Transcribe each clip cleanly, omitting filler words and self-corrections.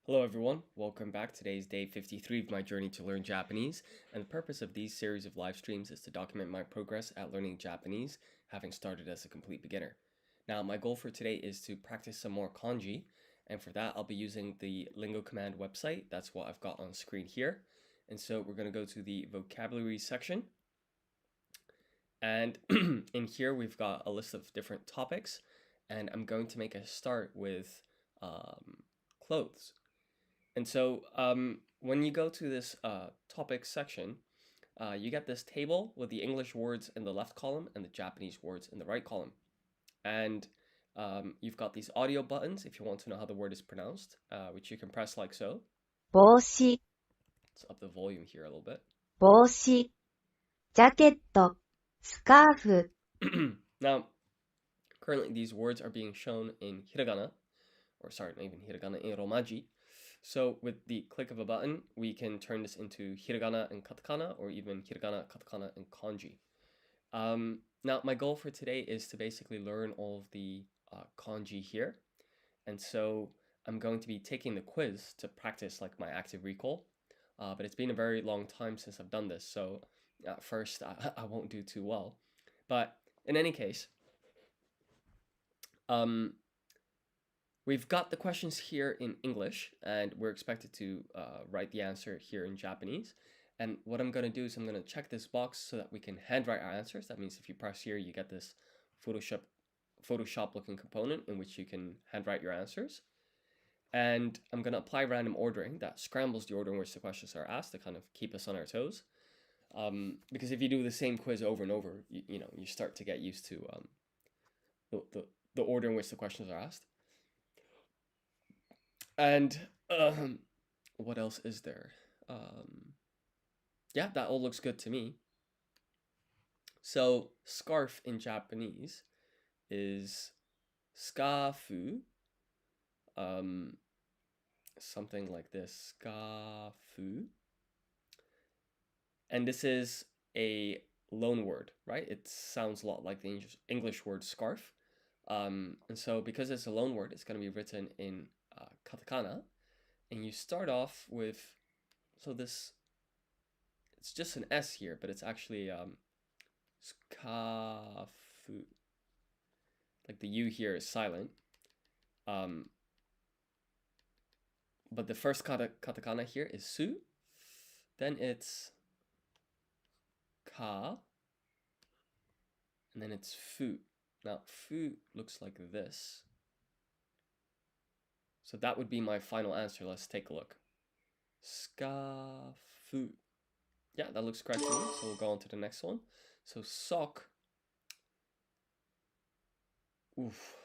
Hello everyone, welcome back. Today is day 53 of my journey to learn Japanese, and the purpose of these series of live streams is to document my progress at learning Japanese, having started as a complete beginner. Now, my goal for today is to practice some more kanji, and for that I'll be using the Lingo Command website. That's what I've got on screen here. And so we're going to go to the vocabulary section. And in here we've got a list of different topics, and I'm going to make a start with clothes. And so when you go to this topic section, you get this table with the English words in the left column and the Japanese words in the right column. And you've got these audio buttons if you want to know how the word is pronounced, which you can press like so. 帽子、 Let's up the volume here a little bit. 帽子、ジャケット、スカーフ、 Now, currently these words are being shown in hiragana, or sorry, not even hiragana, in romaji. So with the click of a button, we can turn this into hiragana and katakana, or even hiragana, katakana, and kanji. Now, my goal for today is to basically learn all of the kanji here. And so I'm going to be taking the quiz to practice like my active recall. But it's been a very long time since I've done this, so at first I won't do too well. But in any case, we've got the questions here in English, and we're expected to write the answer here in Japanese. And what I'm going to do is I'm going to check this box so that we can handwrite our answers. That means if you press here, you get this Photoshop looking component in which you can handwrite your answers. And I'm going to apply random ordering that scrambles the order in which the questions are asked to kind of keep us on our toes. Because if you do the same quiz over and over, you start to get used to the order in which the questions are asked. And what else is there? Yeah, that all looks good to me. So scarf in Japanese is skafu. Something like this, skafu. And this is a loan word, right? It sounds a lot like the English word scarf. And so because it's a loan word, it's going to be written in katakana. And you start off with, so this, it's just an S here, but it's actually skafu. Like the U here is silent. But the first katakana here is su. Then it's ka. And then it's fu. Now, fu looks like this. So that would be my final answer. Let's take a look. Skafu. Yeah, that looks correct to me. So we'll go on to the next one. So sock. Oof.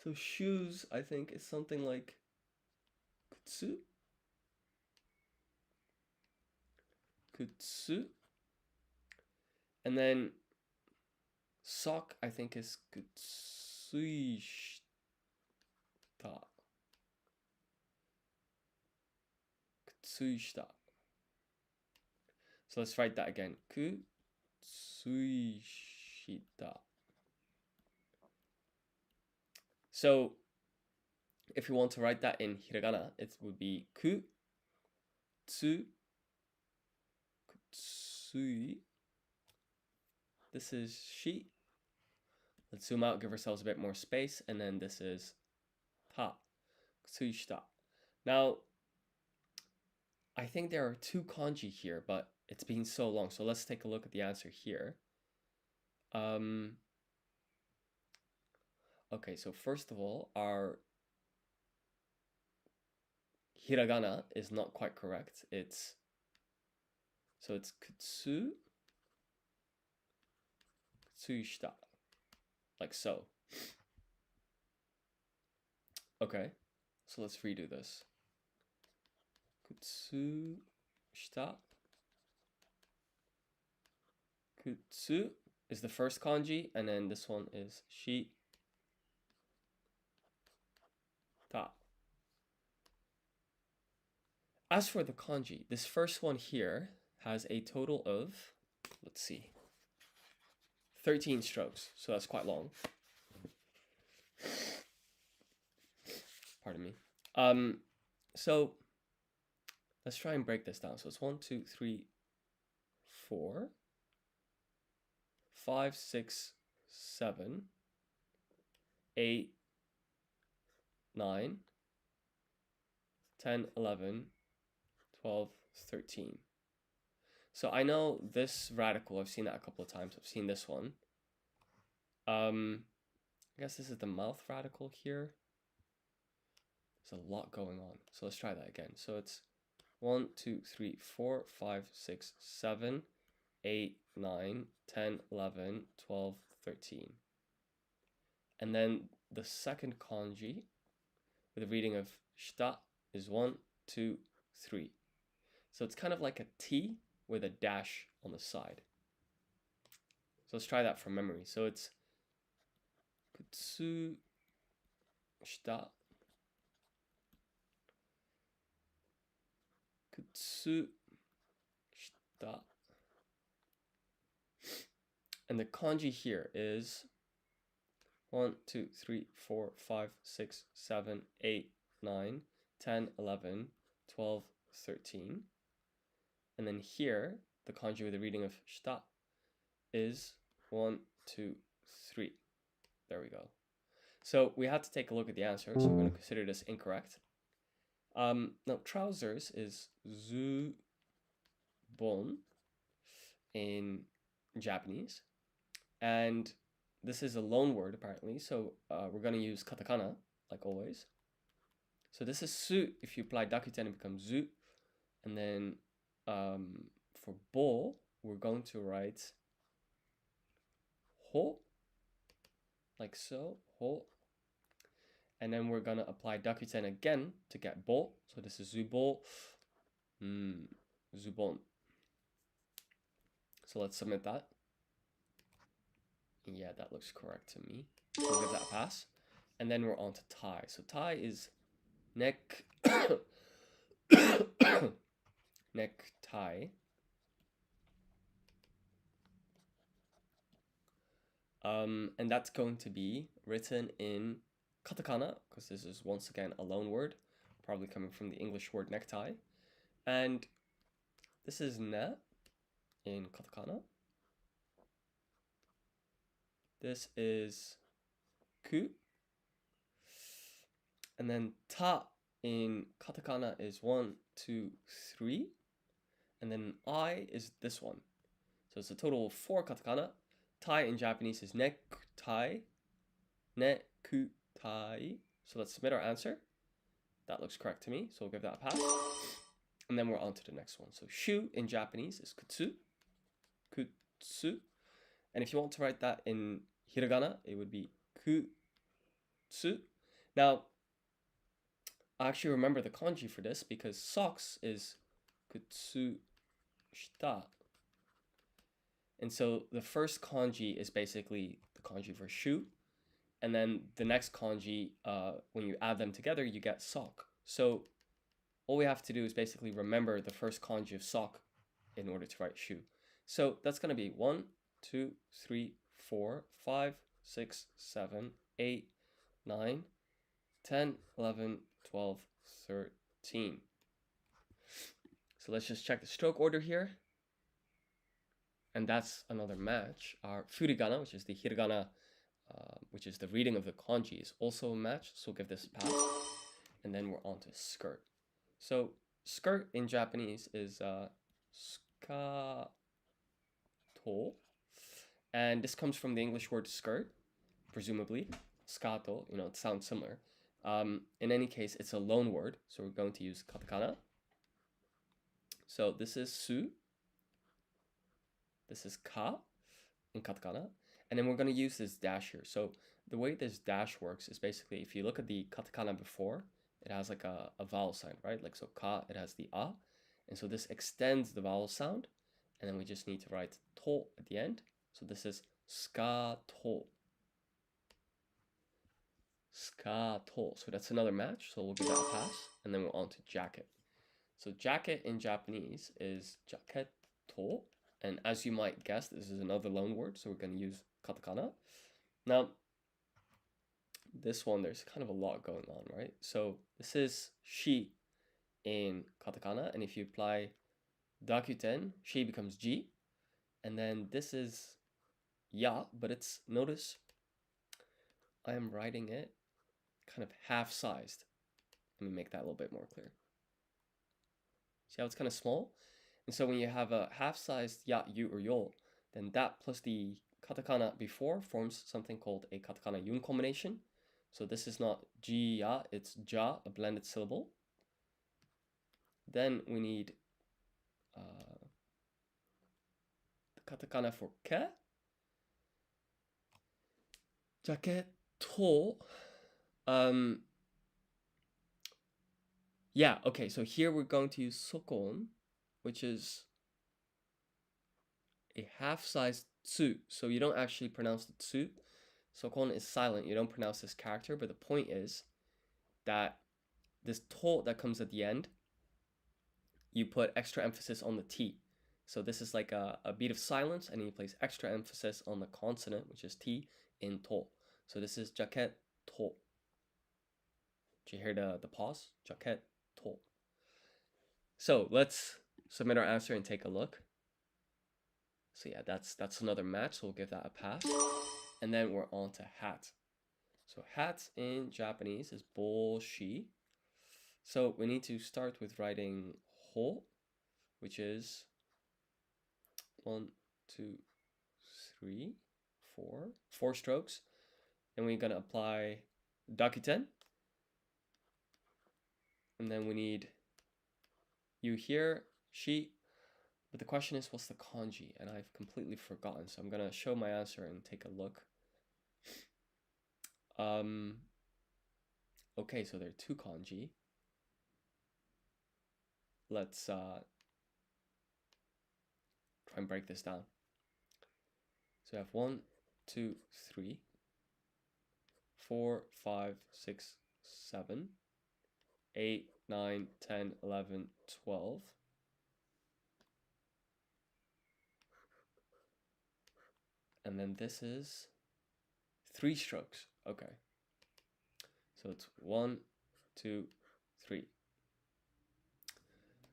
So shoes, I think, is something like kutsu. Kutsu. And then sock, I think, is kutsuishita. Kutsuishita. So let's write that again. Kutsuishita. So if you want to write that in hiragana, it would be ku, tsu, kutsui. This is shi. Let's zoom out, give ourselves a bit more space, and then this is ta, kutsuishita. Now, I think there are two kanji here, but it's been so long, so let's take a look at the answer here. Okay, so first of all, our hiragana is not quite correct. It's kutsu, kutsuishita, like so. Okay, so let's redo this. Kutsushita. Kutsu is the first kanji, and then this one is shi ta. As for the kanji, this first one here has a total of, let's see, 13 strokes, so that's quite long. Pardon me. So let's try and break this down. So it's 1, 2, 3, 4, 5, 6, 7, 8, 9, 10, 11, 12, 13. So I know this radical, I've seen that a couple of times. I've seen this one. I guess this is the mouth radical here. There's a lot going on. So let's try that again. So it's 1, 2, 3, 4, 5, 6, 7, 8, 9, 10, 11, 12, 13. And then the second kanji with a reading of shita is 1, 2, 3. So it's kind of like a T with a dash on the side. So let's try that from memory. So it's kutsu shita, kutsu shita. And the kanji here is 1, 2, 3, 4, 5, 6, 7, 8, 9, 10, 11, 12, 13. And then here, the kanji with the reading of shita is 1, 2, 3. There we go. So we have to take a look at the answer. So we're going to consider this incorrect. Now, trousers is zubon in Japanese. And this is a loan word, apparently. So we're going to use katakana, like always. So this is su. If you apply dakuten, it becomes zu. And then for bo, we're going to write ho, like so, ho. And then we're going to apply dakuten again to get bo. So this is zubo, zubon. So let's submit that. Yeah, that looks correct to me. So we'll give that a pass. And then we're on to tie. So tie is neck, necktie. And that's going to be written in katakana, because this is once again a loan word, probably coming from the English word necktie. And this is ne in katakana. This is ku. And then ta in katakana is 1, 2, 3. And then I is this one. So it's a total of 4 katakana. Tai in Japanese is necktie, nekutai. So let's submit our answer. That looks correct to me, so we'll give that a pass. And then we're on to the next one. So shoe in Japanese is kutsu, kutsu. And if you want to write that in hiragana, it would be kutsu. Now, I actually remember the kanji for this because socks is kutsu shita. And so the first kanji is basically the kanji for shoe. And then the next kanji, when you add them together, you get sock. So all we have to do is basically remember the first kanji of sock in order to write shoe. So that's going to be 1, 2, 3, 4, 5, 6, 7, 8, 9, 10, 11, 12, 13. So let's just check the stroke order here. And that's another match. Our furigana, which is the hiragana, which is the reading of the kanji, is also a match. So we'll give this a pass. And then we're on to skirt. So skirt in Japanese is skato. And this comes from the English word skirt, presumably. Skato, it sounds similar. In any case, it's a loan word. So we're going to use katakana. So this is su. This is ka in katakana. And then we're going to use this dash here. So the way this dash works is basically, if you look at the katakana before, it has like a vowel sign, right? Like so ka, it has the a. And so this extends the vowel sound. And then we just need to write to at the end. So this is skato. Skato. So that's another match. So we'll give that a pass. And then we're on to jacket. So jacket in Japanese is jaketo. And as you might guess, this is another loan word. So we're going to use katakana. Now, this one, there's kind of a lot going on, right? So this is she in katakana, and if you apply dakuten, she becomes ji. And then this is ya, but it's, notice, I am writing it kind of half-sized. Let me make that a little bit more clear. See how it's kind of small? And so when you have a half-sized ya, yu, or yo, then that plus the katakana before forms something called a katakana yun combination. So this is not ji, ya, it's ja, a blended syllable. Then we need the katakana for ke. Jacket to. Yeah, okay, so here we're going to use sokon, which is a half-sized tsu. So you don't actually pronounce the tsu. Sokon is silent. You don't pronounce this character, but the point is that this to that comes at the end, you put extra emphasis on the T. So this is like a beat of silence, and then you place extra emphasis on the consonant, which is T, in to. So this is jacket to. Did you hear the pause? Jacket to. So let's submit our answer and take a look. So yeah, that's another match, so we'll give that a pass. And then we're on to hat. So hat in Japanese is boshi. So we need to start with writing ho, which is 1, 2, 3, 4, 4 strokes. Then we're gonna apply dakuten. And then we need you here, she. But the question is, what's the kanji? And I've completely forgotten. So I'm gonna show my answer and take a look. Okay, so there are 2 kanji. Let's try and break this down. So I have 1, 2, 3, 4, 5, 6, 7, 8, 9, 10, 11, 12. And then this is 3 strokes. Okay. So it's 1, 2, 3.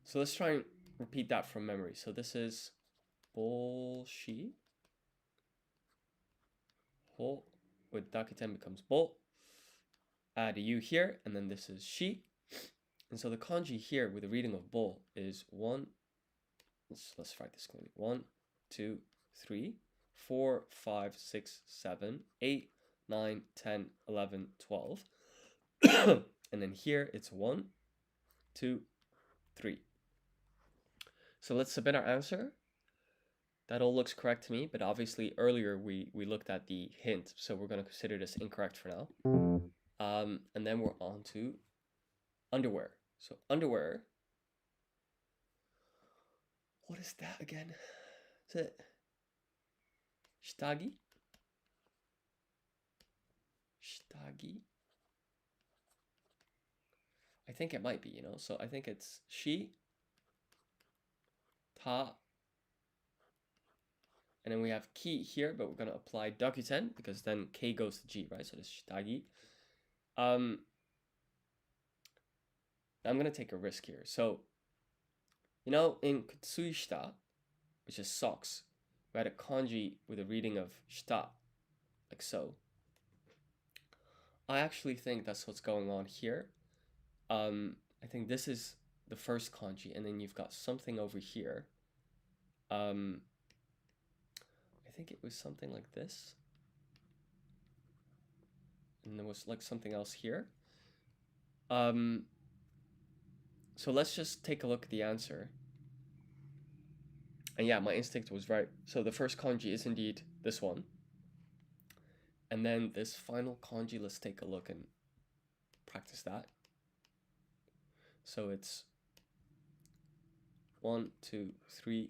So let's try and repeat that from memory. So this is boshi. Ho with dakuten becomes bo. Add a u here, and then this is she. And so the kanji here with the reading of bo is 1. Let's write this clearly. 1, 2, 3, 4, 5, 6, 7, 8, 9, 10, 11, 12. And then here it's 1, 2, 3. So let's submit our answer. That all looks correct to me, but obviously earlier we looked at the hint, so we're going to consider this incorrect for now. And then we're on to underwear. So underwear, what is that again? Is it shitagi? Shitagi? I think it might be, you know, so I think it's shi, ta, and then we have ki here, but we're going to apply dakuten because then k goes to g, right? So this is shitagi. I'm going to take a risk here. So, you know, in kutsuishita, which is socks, we had a kanji with a reading of shita, like so. I actually think that's what's going on here. I think this is the first kanji, and then you've got something over here. I think it was something like this. And there was like something else here. So let's just take a look at the answer. And yeah, my instinct was right. So the first kanji is indeed this one. And then this final kanji, let's take a look and practice that. So it's 1, 2, 3,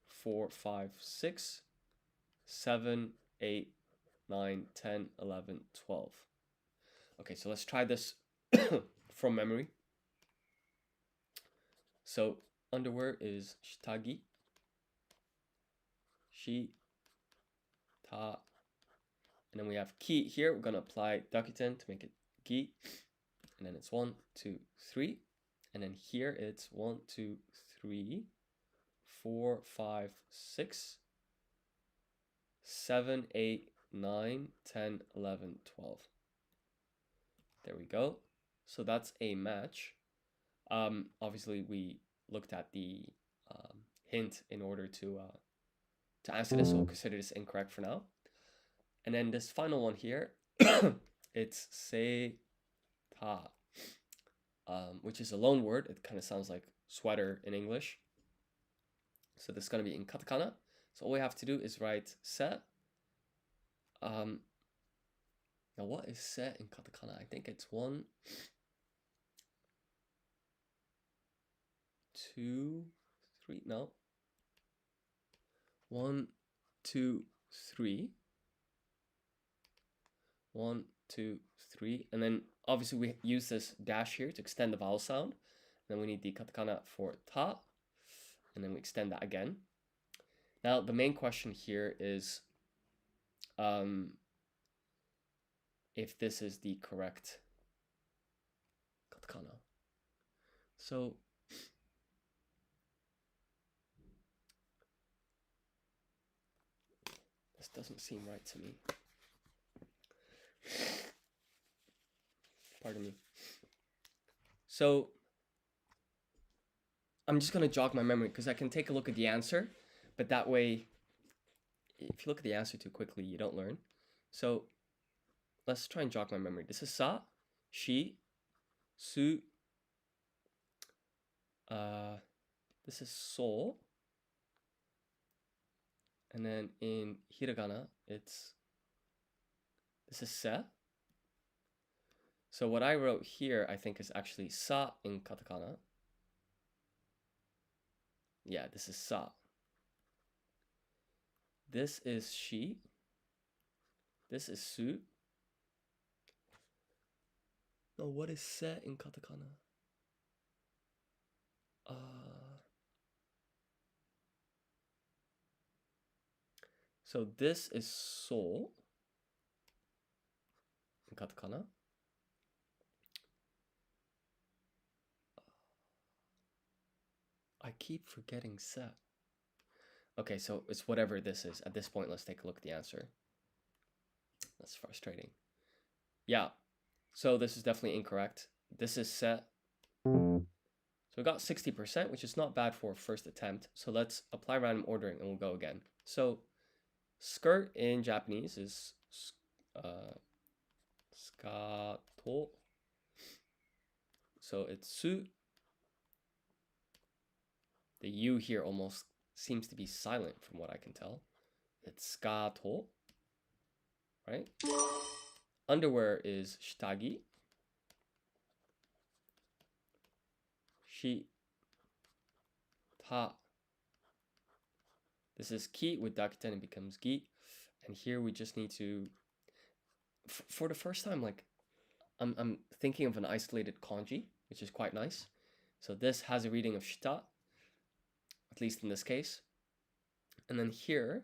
4, 5, 6, 7, 8, 9, 10, 11, 12. Okay, so let's try this from memory. So underwear is shitagi, shi, ta, And then we have ki here. We're going to apply dakuten to make it gi. And then it's 1, 2, 3. And then here it's 1, 2, 3, 4, 5, 6, 7, 8, 9, 10, 11, 12. There we go. So that's a match. Obviously, we looked at the hint in order to answer this, so we'll consider this incorrect for now. And then this final one here, it's se ta, which is a loan word. It kind of sounds like sweater in English. So this is going to be in katakana. So all we have to do is write se. Now what is se in katakana? I think it's 1, 2, 3. No. 1, 2, 3. 1, 2, 3. And then obviously we use this dash here to extend the vowel sound. Then we need the katakana for ta. And then we extend that again. Now the main question here is if this is the correct katakana. So this doesn't seem right to me. Pardon me. So I'm just going to jog my memory because I can take a look at the answer, but that way, if you look at the answer too quickly, you don't learn. So let's try and jog my memory. This is sa, shi, su. This is so. And then in hiragana, this is se. So what I wrote here, I think, is actually sa in katakana. Yeah, this is sa. This is shi. This is su. No, what is se in katakana? So this is so in katakana. I keep forgetting se. Okay, so it's whatever this is. At this point, let's take a look at the answer. That's frustrating. Yeah, so this is definitely incorrect. This is se. So we got 60%, which is not bad for a first attempt. So let's apply random ordering and we'll go again. So skirt in Japanese is skato. So it's su. The U here almost seems to be silent from what I can tell. It's skato, right? Underwear is shitagi. Shi, ta. This is ki with dakuten, it becomes gi. And here we just need to, for the first time, like, I'm thinking of an isolated kanji, which is quite nice. So this has a reading of shita, at least in this case. And then here,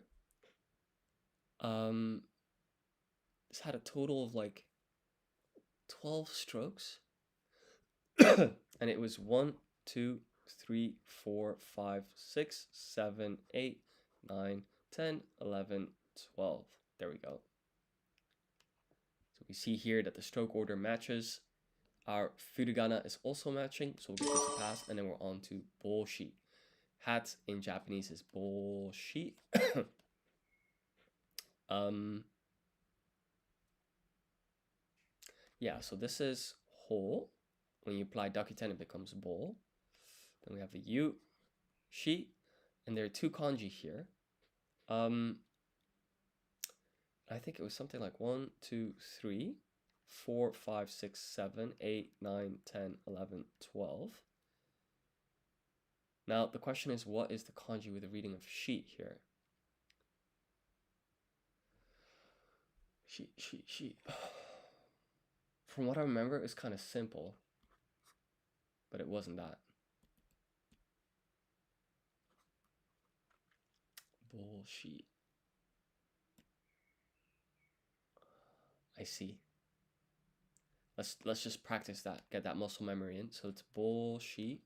this had a total of like 12 strokes. And it was 1, 2, 3, 4, 5, 6, 7, 8, 9, 10, 11, 12. There we go. So we see here that the stroke order matches. Our furigana is also matching, so we'll get this a pass, and then we're on to boshi. Hat in Japanese is boshi. Yeah, so this is ho. When you apply dakuten, it becomes bo. Then we have the yu, shi, and there are two kanji here. I think it was something like 1, 2, 3, 4, 5, 6, 7, 8, 9, 10, 11, 12. Now, the question is, what is the kanji with the reading of shi here? Shi. From what I remember, it was kind of simple, but it wasn't that. Bullshit. I see. Let's just practice that. Get that muscle memory in. So it's bullshit.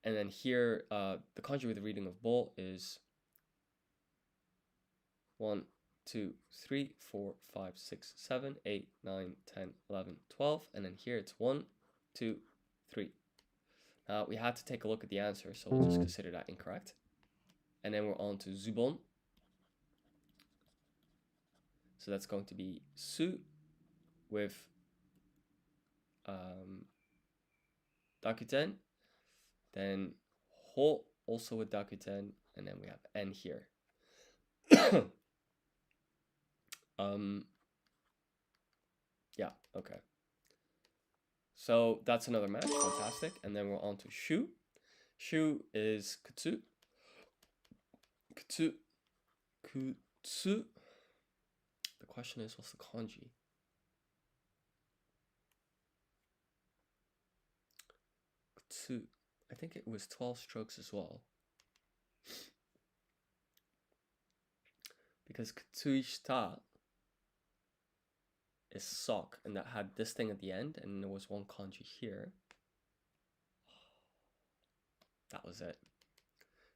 And then here, the kanji with the reading of bull is 1, 2, 3, 4, 5, 6, 7, 8, 9, 10, 11, 12. And then here it's 1, 2, 3. Now we had to take a look at the answer, so we'll just consider that incorrect. And then we're on to zubon. So that's going to be su with dakuten. Then ho also with dakuten. And then we have n here. Yeah, okay. So that's another match, fantastic. And then we're on to shu. Shu is kutsu. Kutsu. Kutsu. The question is, what's the kanji? Kutsu. I think it was 12 strokes as well. Because kutsuishita is sock, and that had this thing at the end, and there was one kanji here. That was it.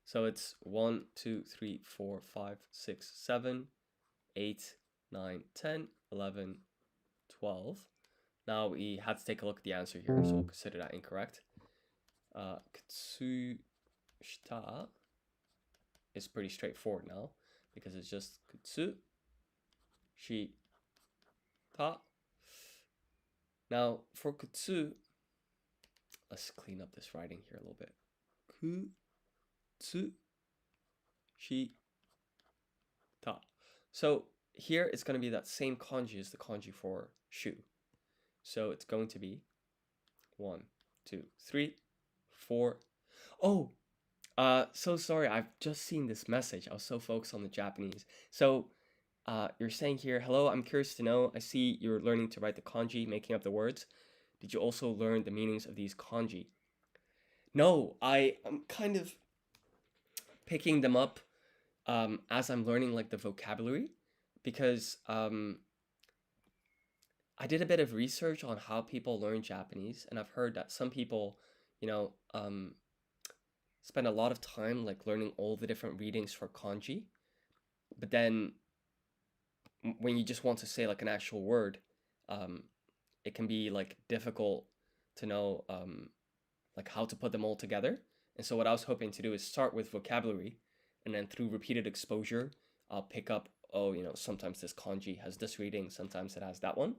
So it's 1, 2, 3, 4, 5, 6, 7, 8, 9, 10, 11, 12. Now we had to take a look at the answer here, so we'll consider that incorrect. Kutsushita is pretty straightforward now, because it's just kutsu, shi, ta. Now for kutsu, let's clean up this writing here a little bit. Kutsu, shi, ta. So here it's going to be that same kanji as the kanji for shu. So it's going to be 1, 2, 3, 4. Oh, so sorry. I've just seen this message. I was so focused on the Japanese. So you're saying here, hello, I'm curious to know. I see you're learning to write the kanji, making up the words. Did you also learn the meanings of these kanji? No, I'm kind of picking them up as I'm learning like the vocabulary, because I did a bit of research on how people learn Japanese, and I've heard that some people, spend a lot of time like learning all the different readings for kanji, but then when you just want to say like an actual word, it can be like difficult to know like how to put them all together. And so what I was hoping to do is start with vocabulary, and then through repeated exposure, I'll pick up, oh, sometimes this kanji has this reading, sometimes it has that one.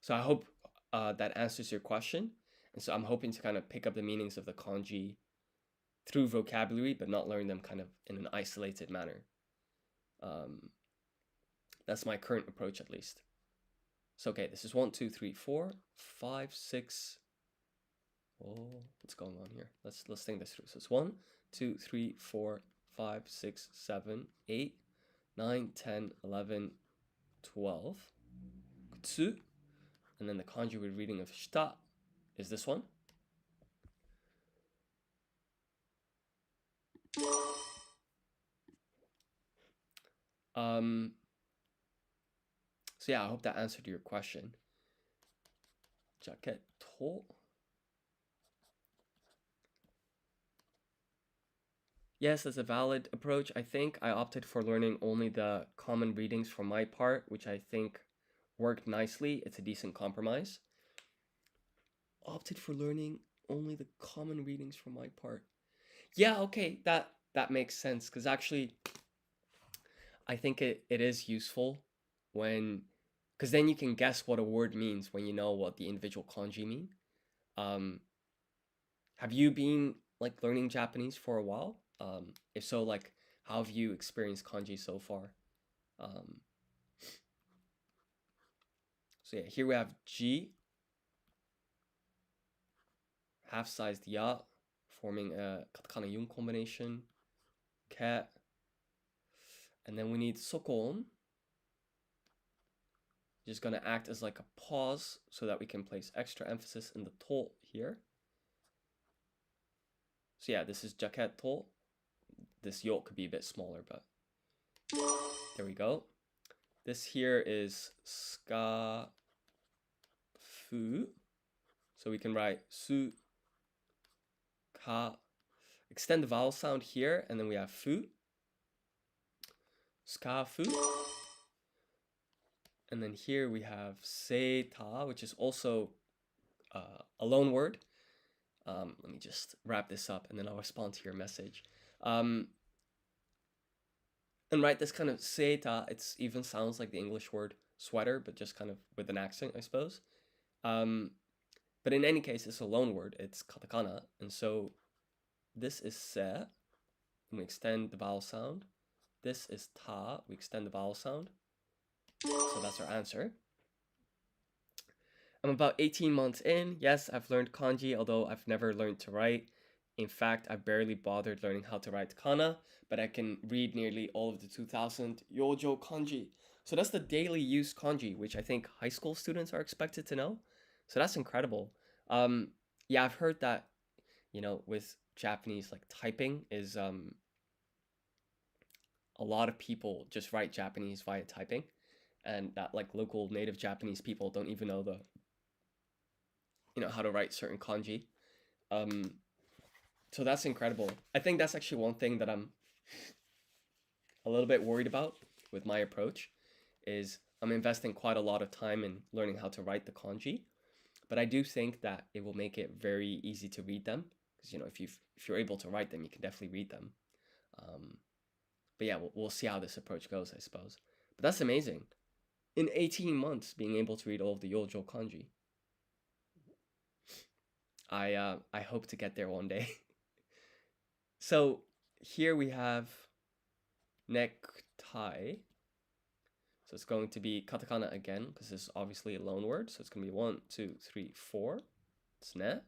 So I hope that answers your question. And so I'm hoping to kind of pick up the meanings of the kanji through vocabulary, but not learn them kind of in an isolated manner. That's my current approach, at least. So, okay, this is 1, 2, 3, 4, 5, 6. Oh, what's going on here? Let's think this through. So it's 1, 2, 3, 4, 5, 6, 7, 8, 9, 10, 11, 12. Kutsu. And then the kanji we're reading of shita is this one. So yeah, I hope that answered your question. Jacket to. Yes, that's a valid approach. I think I opted for learning only the common readings for my part, which I think worked nicely. It's a decent compromise. Opted for learning only the common readings for my part. Yeah, okay, that makes sense, because actually I think it is useful when, because then you can guess what a word means when you know what the individual kanji mean. Have you been like learning Japanese for a while? If so, like, how have you experienced kanji so far? So yeah, here we have ji, half-sized ya, forming a katakana yun combination, ke, and then we need sokon. Just gonna act as like a pause so that we can place extra emphasis in the to here. So yeah, this is jaketo. This yoke could be a bit smaller, but there we go. This here is skafu. So we can write su, ka. Extend the vowel sound here, and then we have fu. Skafu. And then here we have seita, which is also a loan word. Let me just wrap this up and then I'll respond to your message. And right, this kind of seita, it even sounds like the English word sweater, but just kind of with an accent, I suppose. But in any case, it's a loan word. It's katakana. And so this is se, and we extend the vowel sound. This is ta, we extend the vowel sound. So that's our answer. I'm about 18 months in. Yes, I've learned kanji, although I've never learned to write. In fact, I barely bothered learning how to write kana, but I can read nearly all of the 2000 Yojo kanji. So that's the daily use kanji, which I think high school students are expected to know. So that's incredible. Yeah, I've heard that, with Japanese, like typing is, a lot of people just write Japanese via typing, and that like local native Japanese people don't even know how to write certain kanji. So that's incredible. I think that's actually one thing that I'm a little bit worried about with my approach is I'm investing quite a lot of time in learning how to write the kanji, but I do think that it will make it very easy to read them because if you're able to write them, you can definitely read them. But yeah, we'll see how this approach goes, I suppose. But that's amazing. In 18 months, being able to read all of the Yojo kanji. I hope to get there one day. So here we have necktie. So it's going to be katakana again, because this is obviously a loan word. So it's going to be 1, 2, 3, 4. It's ne.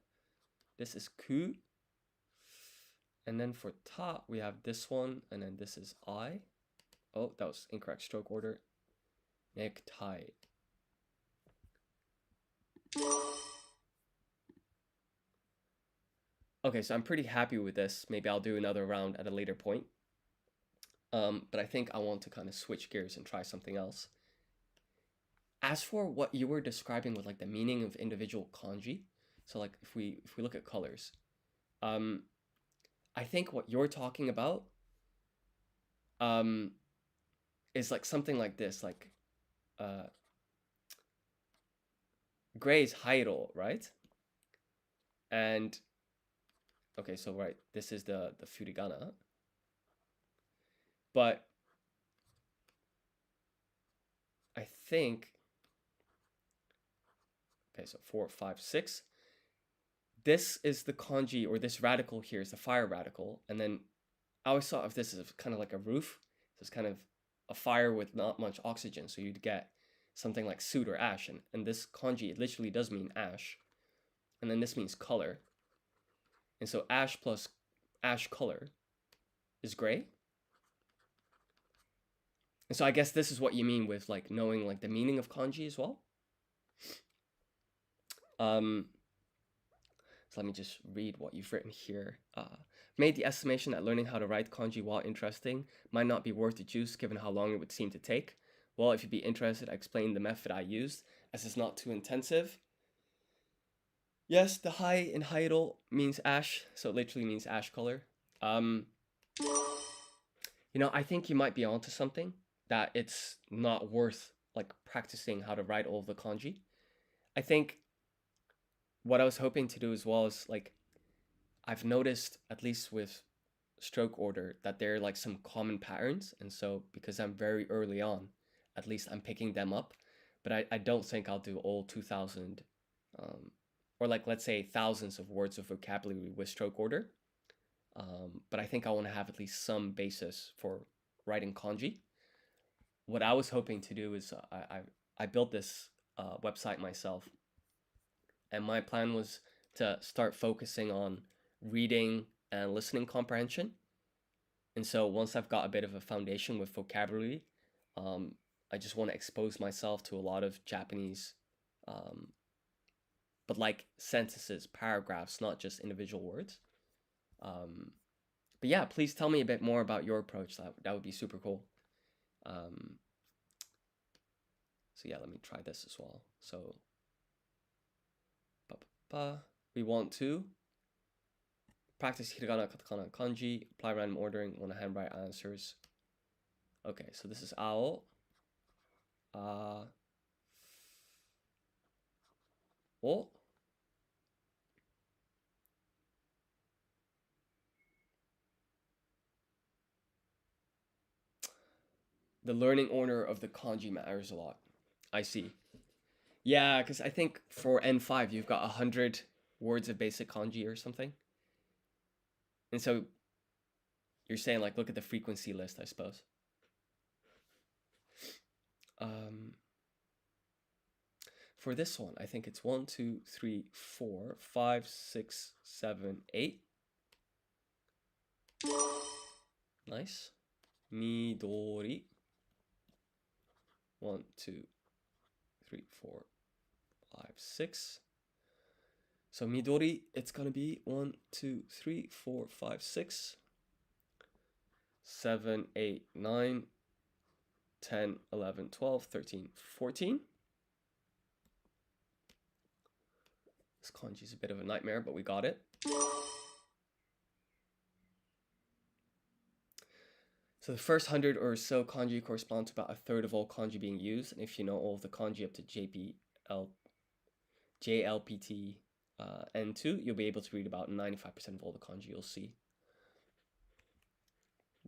This is ku. And then for ta, we have this one, and then this is I. Oh, that was incorrect stroke order. Necktie. Okay, so I'm pretty happy with this. Maybe I'll do another round at a later point. But I think I want to kind of switch gears and try something else. As for what you were describing with like the meaning of individual kanji, so like if we look at colors, I think what you're talking about is like something like this, like gray is hairo, right? And okay, so right, this is the furigana. But I think, okay, so 4, 5, 6. This is the kanji, or this radical here is the fire radical. And then I always thought of this as kind of like a roof. So it's kind of a fire with not much oxygen. So you'd get something like soot or ash. And this kanji, it literally does mean ash. And then this means color. And so ash plus ash color is gray. And so I guess this is what you mean with like knowing like the meaning of kanji as well. So let me just read what you've written here. Made the estimation that learning how to write kanji, while interesting, might not be worth the juice given how long it would seem to take. Well, if you'd be interested, I explained the method I used, as it's not too intensive. Yes, the hai in hairo means ash, so it literally means ash color. I think you might be onto something, that it's not worth like practicing how to write all of the kanji. I think what I was hoping to do as well is like, I've noticed, at least with stroke order, that there are like some common patterns. And so because I'm very early on, at least I'm picking them up. But I don't think I'll do all 2000, or like, let's say thousands of words of vocabulary with stroke order. But I think I want to have at least some basis for writing kanji. What I was hoping to do is I built this website myself. And my plan was to start focusing on reading and listening comprehension. And so once I've got a bit of a foundation with vocabulary, I just want to expose myself to a lot of Japanese, but like sentences, paragraphs, not just individual words. But yeah, please tell me a bit more about your approach. That would be super cool. So yeah, let me try this as well. So we want to practice hiragana, katakana, kanji, apply random ordering, want to handwrite answers. Okay, so this is ao. O. The learning order of the kanji matters a lot. I see. Yeah, because I think for N5 you've got 100 words of basic kanji or something. And so you're saying like look at the frequency list, I suppose. For this one, I think it's 1, 2, 3, 4, 5, 6, 7, 8. Nice. Midori. 1, 2, 3, 4, 5, 6. So Midori, it's gonna be 1, 2, 3, 4, 5, 6, 7, 8, 9, 10, 11, 12, 13, 14. This kanji's a bit of a nightmare, but we got it. So the first 100 or so kanji correspond to about a third of all kanji being used. And if you know all of the kanji up to JLPT N2, you'll be able to read about 95% of all the kanji you'll see.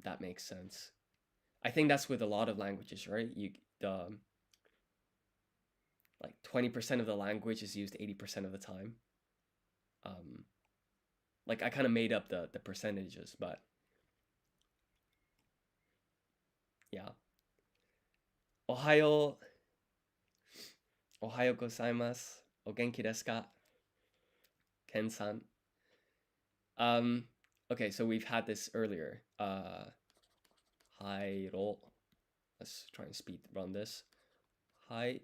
That makes sense. I think that's with a lot of languages, right? Like 20% of the language is used 80% of the time. Like I kind of made up the percentages, but yeah. Ohayo. Ohayo gozaimasu. O genki desu ka? Ken-san. Okay, so we've had this earlier. Hairo. Let's try and speed run this. Hai.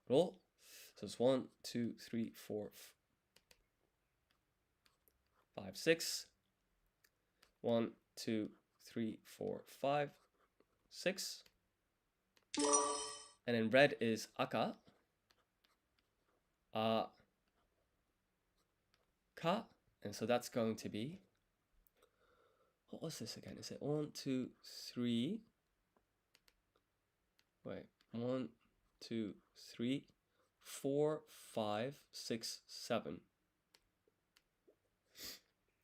Roll. So it's 1, 2, 3, 4, 5, 6. 1, 2, 3, 4, 5, 6. And then red is aka. Ka. And so that's going to be, what was this again? Is it 1, 2, 3? Wait, 1, 2, 3, 4, 5, 6, 7.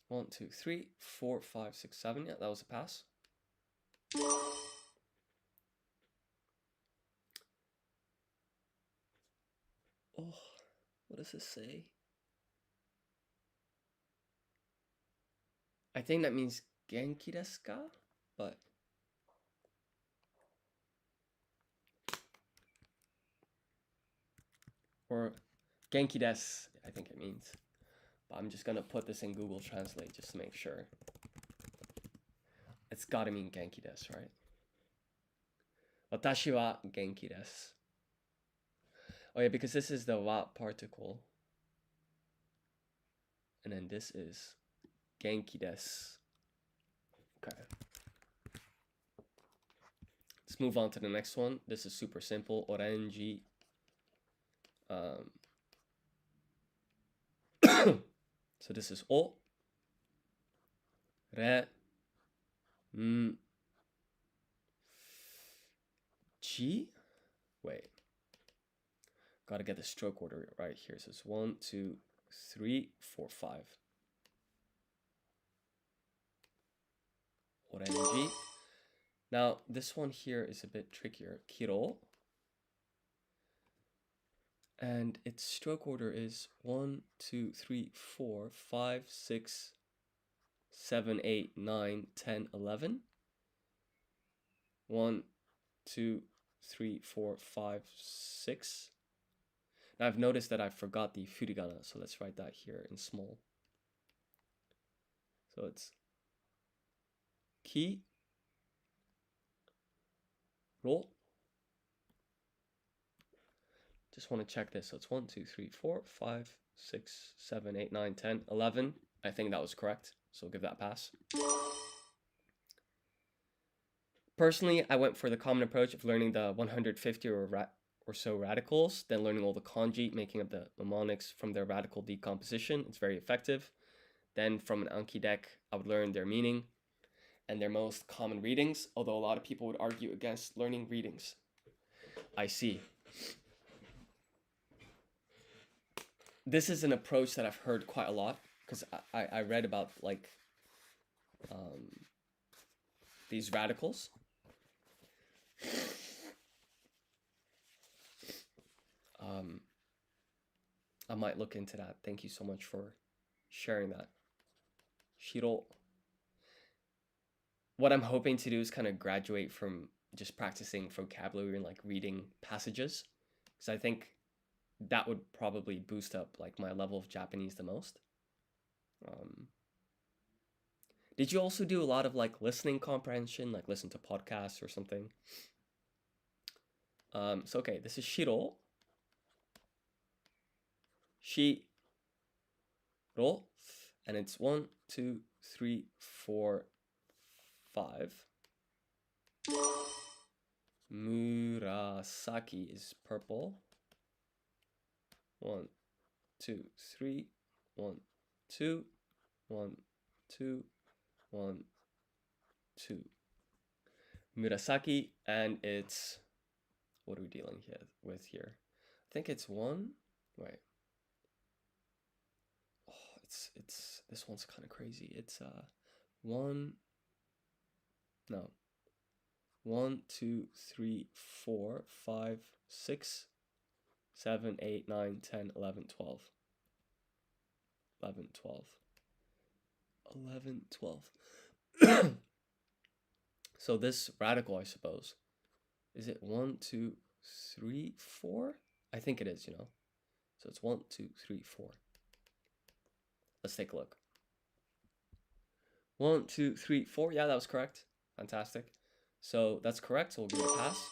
1, 2, 3, 4, 5, 6, 7. Yeah, that was a pass. Oh, what does this say? I think that means genki desu ka? But or genki desu, I think it means. But I'm just gonna put this in Google Translate just to make sure. It's gotta mean genki desu, right? Watashi wa genki desu. Oh yeah, because this is the wa particle. And then this is genki desu. Okay. Let's move on to the next one. This is super simple. Oranji. So this is o. Re. Chi. Wait. Gotta get the stroke order right here. So it's 1, 2, 3, 4, 5. Oranji. Now, this one here is a bit trickier. Kiro. And its stroke order is 1, 2, 3, 4, 5, 6, 7, 8, 9, 10, 11. 1, 2, 3, 4, 5, 6. Now I've noticed that I forgot the furigana, so let's write that here in small. So it's ki, ro. Just want to check this. So it's 1, 2, 3, 4, 5, 6, 7, 8, 9, 10, 11. I think that was correct, so we'll give that a pass. Personally, I went for the common approach of learning the 150 or so radicals, then learning all the kanji, making up the mnemonics from their radical decomposition. It's very effective. Then from an Anki deck, I would learn their meaning and their most common readings, although a lot of people would argue against learning readings. I see. This is an approach that I've heard quite a lot, because I read about like these radicals. I might look into that. Thank you so much for sharing that. Shiro. What I'm hoping to do is kind of graduate from just practicing vocabulary and like reading passages, because I think that would probably boost up like my level of Japanese the most. Did you also do a lot of like listening comprehension, like listen to podcasts or something? So okay, this is Shiro. Shiro, and it's 1, 2, 3, 4, 5. Murasaki is purple. 1, 2, 3, 1, 2, 1, 2, 1, 2. Murasaki, and it's, what are we dealing with here? I think it's 1. Wait. Oh, it's this one's kind of crazy. It's 1. No. 1, 2, 3, 4, 5, 6, 7, 8, 9, 10, 11, 12. 11, 12. 11, 12. So this radical, I suppose, is it 1, 2, 3, 4? I think it is, you know. So it's 1, 2, 3, 4. Let's take a look. 1, 2, 3, 4. Yeah, that was correct. Fantastic. So that's correct. So we'll give it a pass.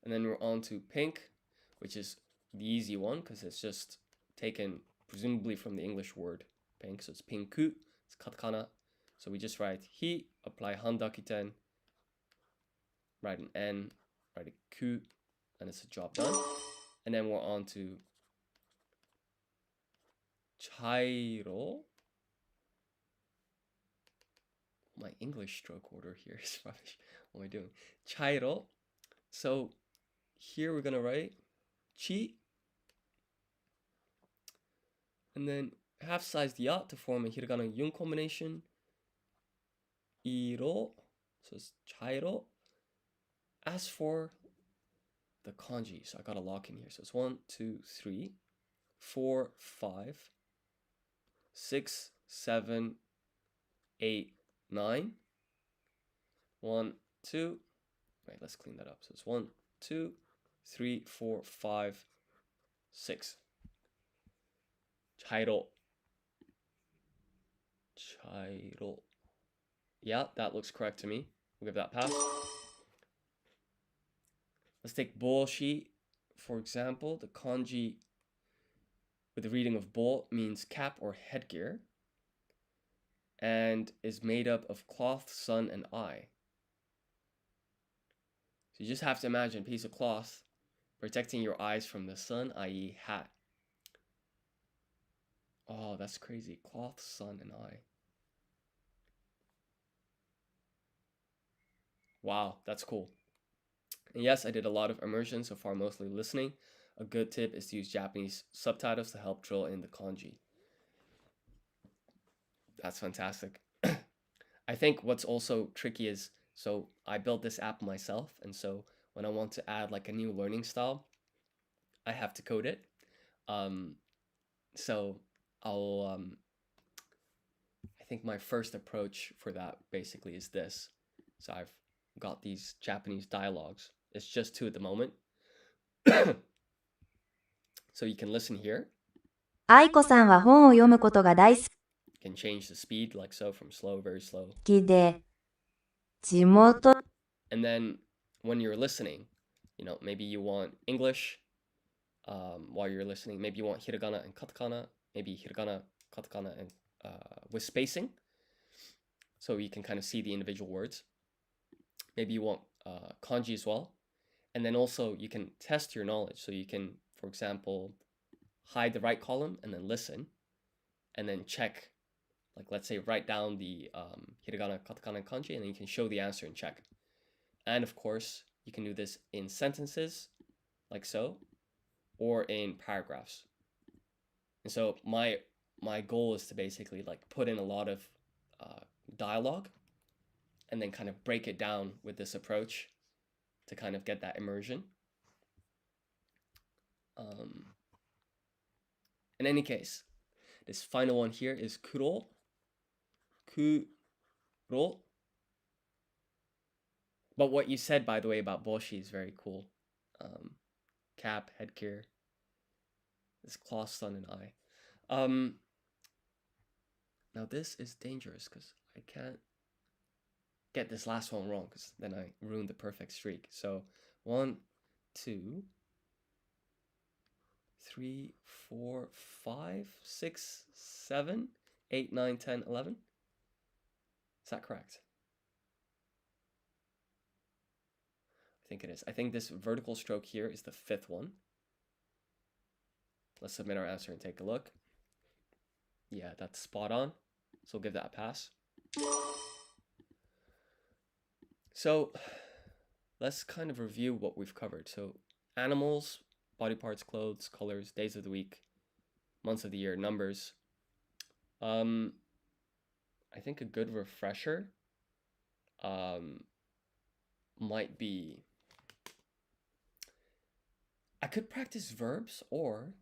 And then we're on to pink, which is the easy one because it's just taken presumably from the English word pink. So it's pinku. It's katakana. So we just write hi, apply handakiten, write an N, write a ku, and it's a job done. And then we're on to chairo. My English stroke order here is rubbish. What am I doing? Chairo. So here we're gonna write chi, and then half-sized ya to form a hiragana yun combination. Iro, so it's chairo. As for the kanji, so I got a lock in here. So it's 1, 2, 3, 4, 5, 6, 7, 8, 9. 1, 2. Wait, let's clean that up. So it's 1, 2, 3, 4, 5, 6. Chairo. Chairo. Yeah, that looks correct to me. We'll give that a pass. Let's take boshi, for example. The kanji with the reading of bo means cap or headgear and is made up of cloth, sun, and eye. So you just have to imagine a piece of cloth protecting your eyes from the sun, i.e. hat. Oh, that's crazy. Cloth, sun, and eye. Wow, that's cool. And yes, I did a lot of immersion so far, mostly listening. A good tip is to use Japanese subtitles to help drill in the kanji. That's fantastic. I think what's also tricky is, so I built this app myself, and so when I want to add like a new learning style, I have to code it. So I'll, I think my first approach for that basically is this. So I've got these Japanese dialogues. It's just 2 at the moment. So you can listen here. 愛子さんは本を読むことが大好 You can change the speed like so from slow, very slow. きで、地元 And then when you're listening, you know, maybe you want English, while you're listening. Maybe you want hiragana and katakana, maybe hiragana, katakana, and with spacing, so you can kind of see the individual words. Maybe you want kanji as well. And then also you can test your knowledge. So you can, for example, hide the right column and then listen, and then check, like let's say write down the hiragana, katakana, and kanji, and then you can show the answer and check. And of course, you can do this in sentences, like so, or in paragraphs. And so my goal is to basically like put in a lot of dialogue and then kind of break it down with this approach to kind of get that immersion. In any case, this final one here is kuro. Kuro. But what you said, by the way, about boshi is very cool. Cap, headgear, this cloth, sun, and eye. Now this is dangerous because I can't get this last one wrong because then I ruined the perfect streak. So 1, 2, 3, 4, 5, 6, 7, 8, 9, 10, 11. Is that correct? I think it is. I think this vertical stroke here is the 5th one. Let's submit our answer and take a look. Yeah, that's spot on. So we'll give that a pass. So let's kind of review what we've covered. So animals, body parts, clothes, colors, days of the week, months of the year, numbers. I think a good refresher might be, I could practice verbs, or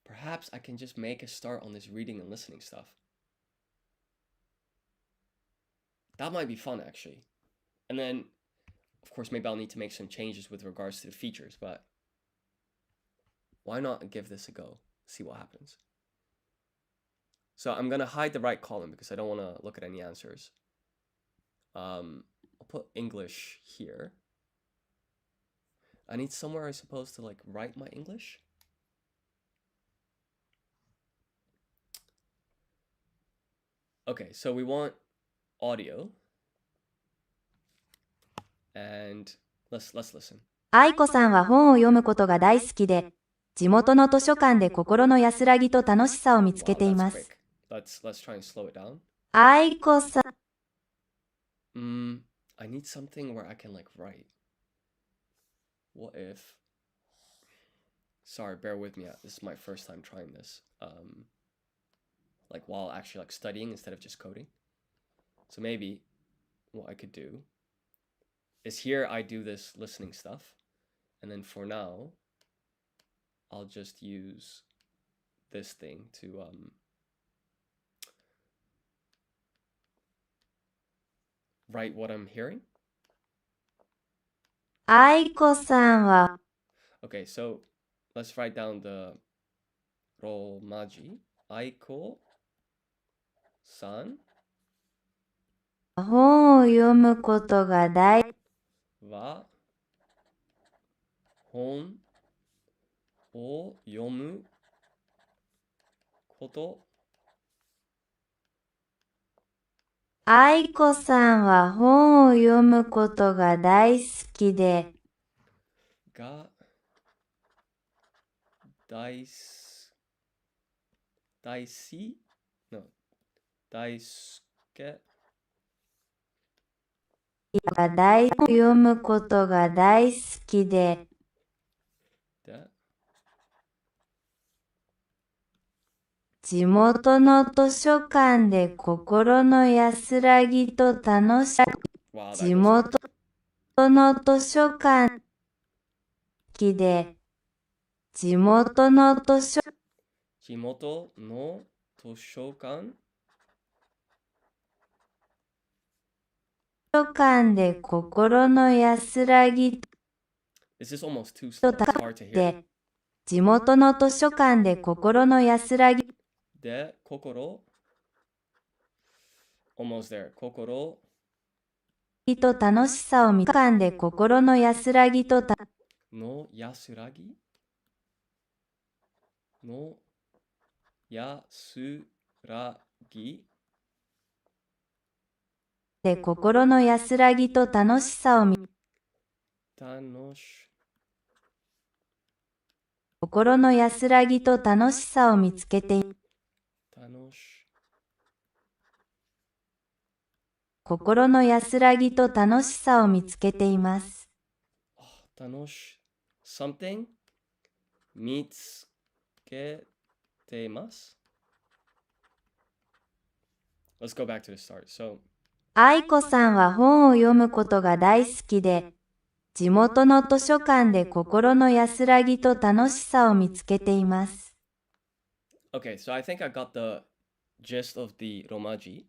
perhaps I can just make a start on this reading and listening stuff. That might be fun, actually. And then, of course, maybe I'll need to make some changes with regards to the features, but why not give this a go? See what happens. So I'm going to hide the right column because I don't want to look at any answers. I'll put English here. I need somewhere, I suppose, to like write my English. Okay, so we want audio. And let's listen. 愛子さんは本を読むことが大好きで、地元の図書館で心の安らぎと楽しさを見つけています。Let's try and slow it down. 愛子さん。I need something where I can like write. What if? Sorry, bear with me. This is my first time trying this. Like while actually like studying instead of just coding. So maybe what I could do is here I do this listening stuff, and then for now I'll just use this thing to write what I'm hearing. 愛子さんは Okay, so let's write down the romaji. Aiko san 本を読むことが大は本を読むこと愛子さんは本を読むことが大好きでが大好読むことが大好きで地元の図書館で心の安らぎと楽し地元の図書館で地元の図書館で心の安らぎとで地元の図書館で心の安らぎで心 almost there 心と楽しさを見かんで心の安らぎとの安らぎの安らぎで心の安らぎと楽しさを楽し心の安らぎと楽しさを見つけて楽し心の安らぎと楽しさを見つけています。楽し something 見つけています。Let's go back to the start. So 愛子さんは本を読むことが大好きで、地元の図書館で心の安らぎと楽しさを見つけています。okay, so I think I got the gist of the romaji.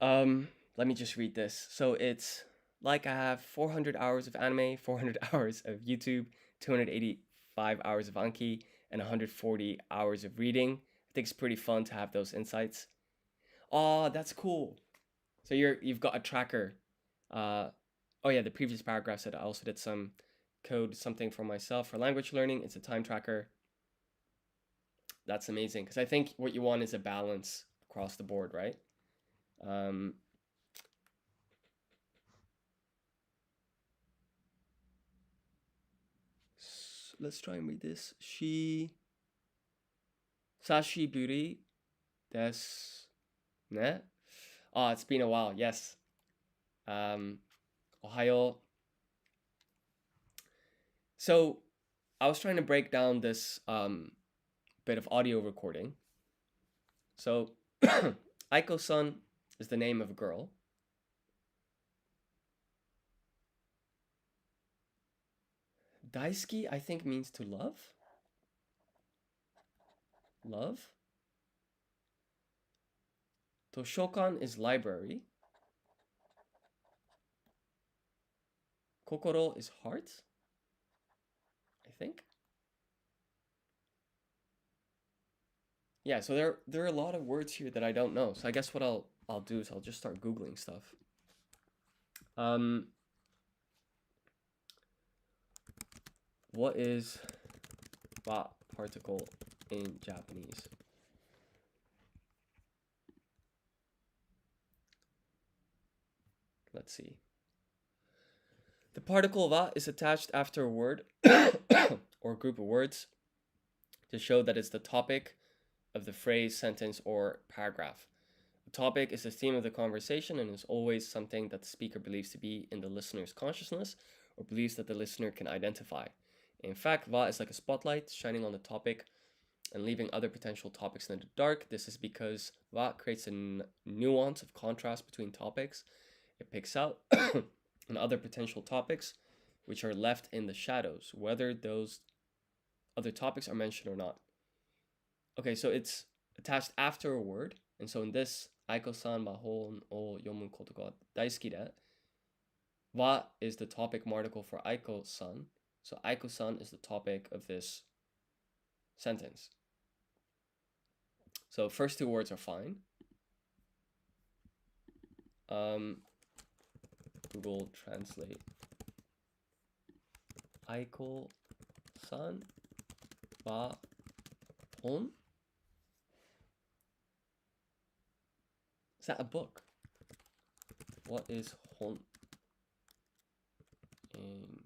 Let me just read this. So it's like I have 400 hours of anime, 400 hours of YouTube, 285 hours of Anki, and 140 hours of reading. I think it's pretty fun to have those insights. Oh, that's cool. So you've got a tracker. Oh yeah, the previous paragraph said I also did some code something for myself for language learning. It's a time tracker. That's amazing because I think what you want is a balance across the board, right? Let's try and read this. Sashiburi desu ne? Oh, it's been a while. Yes. Ohayo. So I was trying to break down this bit of audio recording. So Aiko-san is the name of a girl. Daisuki, I think, means to love. Love. Toshokan is library. Kokoro is heart, I think. Yeah, so there are a lot of words here that I don't know. So I guess what I'll do is I'll just start Googling stuff. What is wa particle in Japanese? Let's see. The particle wa is attached after a word or group of words to show that it's the topic of the phrase, sentence, or paragraph. The topic is the theme of the conversation and is always something that the speaker believes to be in the listener's consciousness or believes that the listener can identify. In fact, wa is like a spotlight shining on the topic and leaving other potential topics in the dark. This is because wa creates a nuance of contrast between topics. It picks out and other potential topics which are left in the shadows, whether those other topics are mentioned or not. Okay, so it's attached after a word, and so in this, Aiko-san wa hon o yomu koto ga daisuki de, wa is the topic article for Aiko-san, so Aiko-san is the topic of this sentence. So first two words are fine. Google Translate. Aiko-san wa hon. Is that a book? What is hon in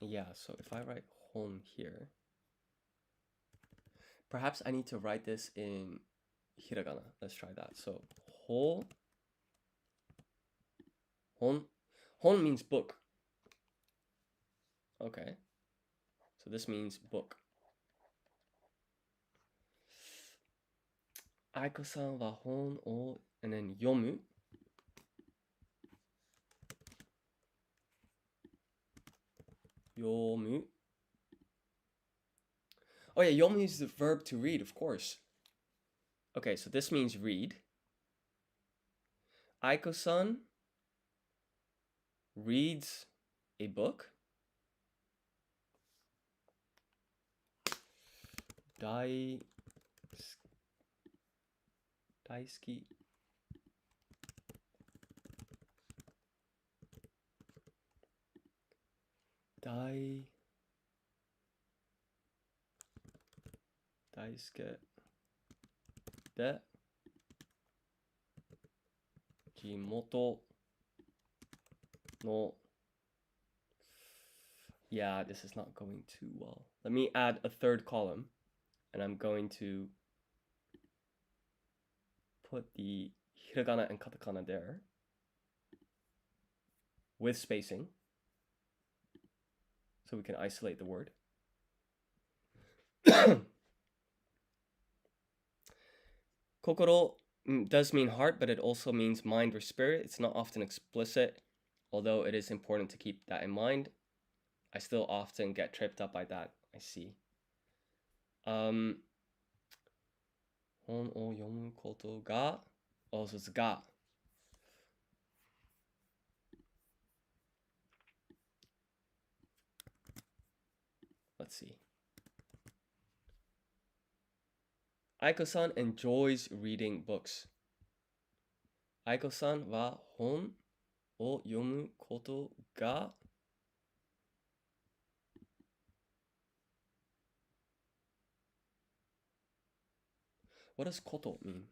yeah, so if I write hon here, perhaps I need to write this in hiragana. Let's try that. So hon means book. Okay. So this means book. Aiko-san wa hon o, and then yomu. Yomu. Oh yeah, yomu is the verb to read, of course. Okay, so this means read. Aiko-san reads a book. 大好き大輔で地元の Yeah, this is not going too well. Let me add a third column, and I'm going to put the hiragana and katakana there with spacing so we can isolate the word. Kokoro does mean heart, but it also means mind or spirit. It's not often explicit, although it is important to keep that in mind. I still often get tripped up by that, I see. 本を読むことが also it's が Let's see. Aiko-san enjoys reading books. Aiko-san は本を読むことが What does koto mean?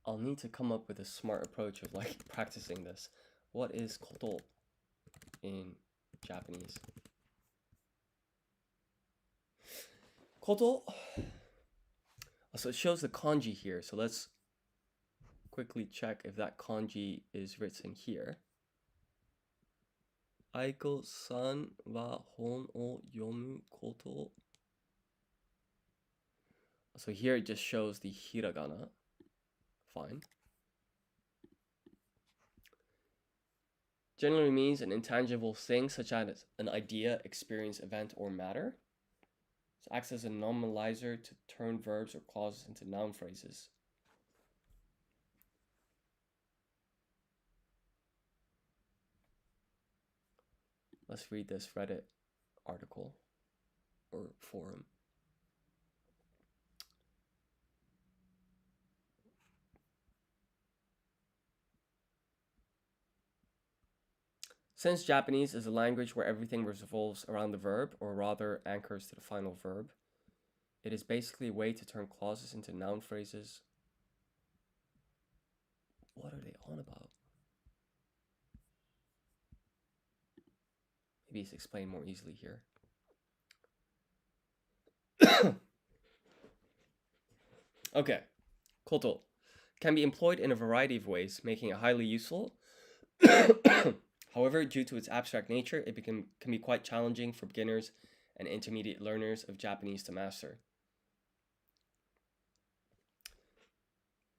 I'll need to come up with a smart approach of like practicing this. What is koto in Japanese? Koto. So it shows the kanji here. So let's quickly check if that kanji is written here. Aiko-san wa hon o yomu koto. So here it just shows the hiragana. Fine. Generally means an intangible thing such as an idea, experience, event, or matter. So acts as a nominalizer to turn verbs or clauses into noun phrases. Let's read this Reddit article or forum. Since Japanese is a language where everything revolves around the verb, or rather anchors to the final verb, it is basically a way to turn clauses into noun phrases. What are they on about? Maybe it's explained more easily here. Okay, koto can be employed in a variety of ways, making it highly useful. However, due to its abstract nature, it can be quite challenging for beginners and intermediate learners of Japanese to master.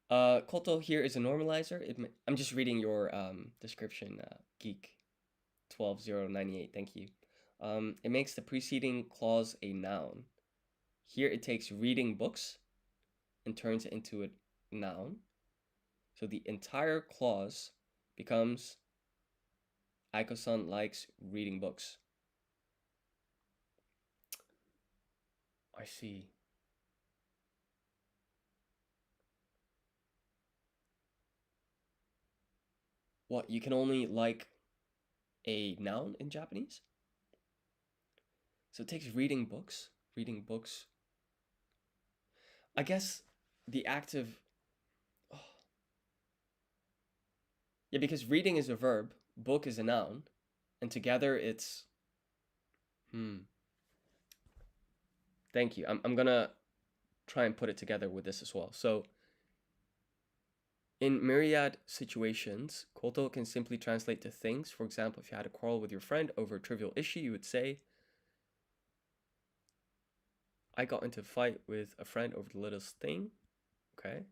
Koto here is a normalizer. I'm just reading your description, Geek 12098. Thank you. It makes the preceding clause a noun. Here it takes reading books and turns it into a noun. So the entire clause becomes Aiko-san likes reading books. I see. What, you can only like a noun in Japanese? So it takes reading books. I guess the act of... Oh. Yeah, because reading is a verb, book is a noun, and together it's... Thank you. I'm gonna try and put it together with this as well. So, in myriad situations, koto can simply translate to things. For example, if you had a quarrel with your friend over a trivial issue, you would say, I got into a fight with a friend over the littlest thing. Okay.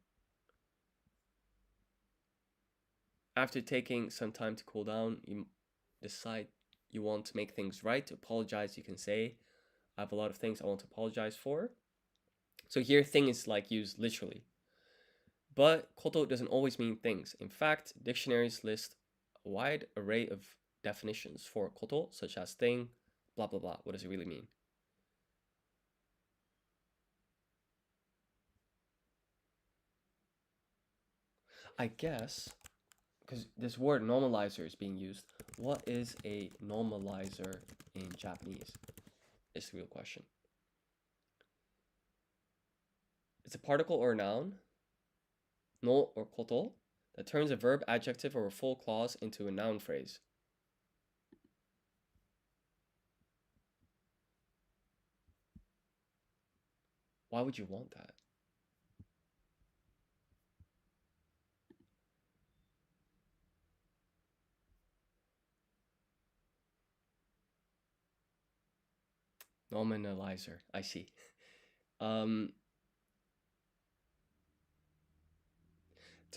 After taking some time to cool down, you decide you want to make things right. To apologize, you can say, I have a lot of things I want to apologize for. So here, thing is like used literally. But koto doesn't always mean things. In fact, dictionaries list a wide array of definitions for koto, such as thing, blah, blah, blah. What does it really mean? I guess, because this word normalizer is being used, what is a normalizer in Japanese? Is the real question. It's a particle or a noun, no or koto, that turns a verb, adjective, or a full clause into a noun phrase. Why would you want that? Nominalizer, I see. To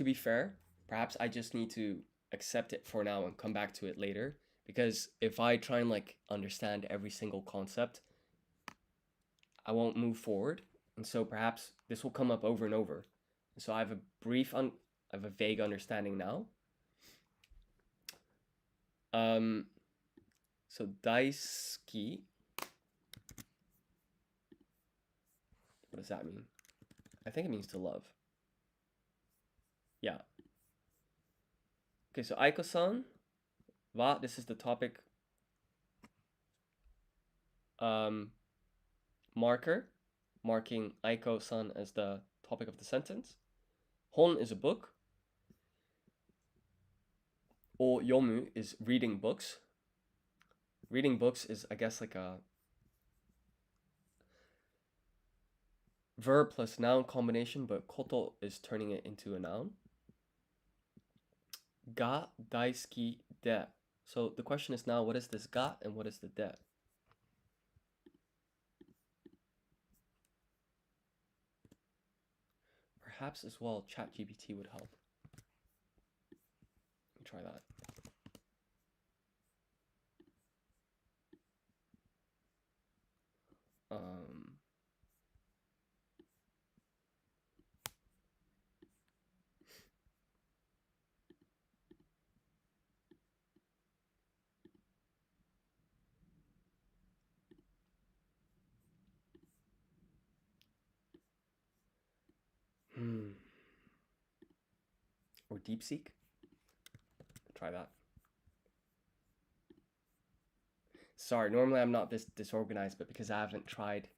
be fair, perhaps I just need to accept it for now and come back to it later. Because if I try and like understand every single concept, I won't move forward. And so perhaps this will come up over and over. And so I have a vague understanding now. So daisuki. What does that mean? I think it means to love. Yeah. Okay, so Aiko-san wa, this is the topic marker, marking Aiko-san as the topic of the sentence. Hon is a book. O yomu is reading books. Reading books is, I guess, like a verb plus noun combination, but koto is turning it into a noun. Ga daisuki de. So the question is now, what is this ga and what is the de? Perhaps as well, ChatGPT would help. Let me try that. Or DeepSeek. Try that. Sorry, normally I'm not this disorganized, but because I haven't tried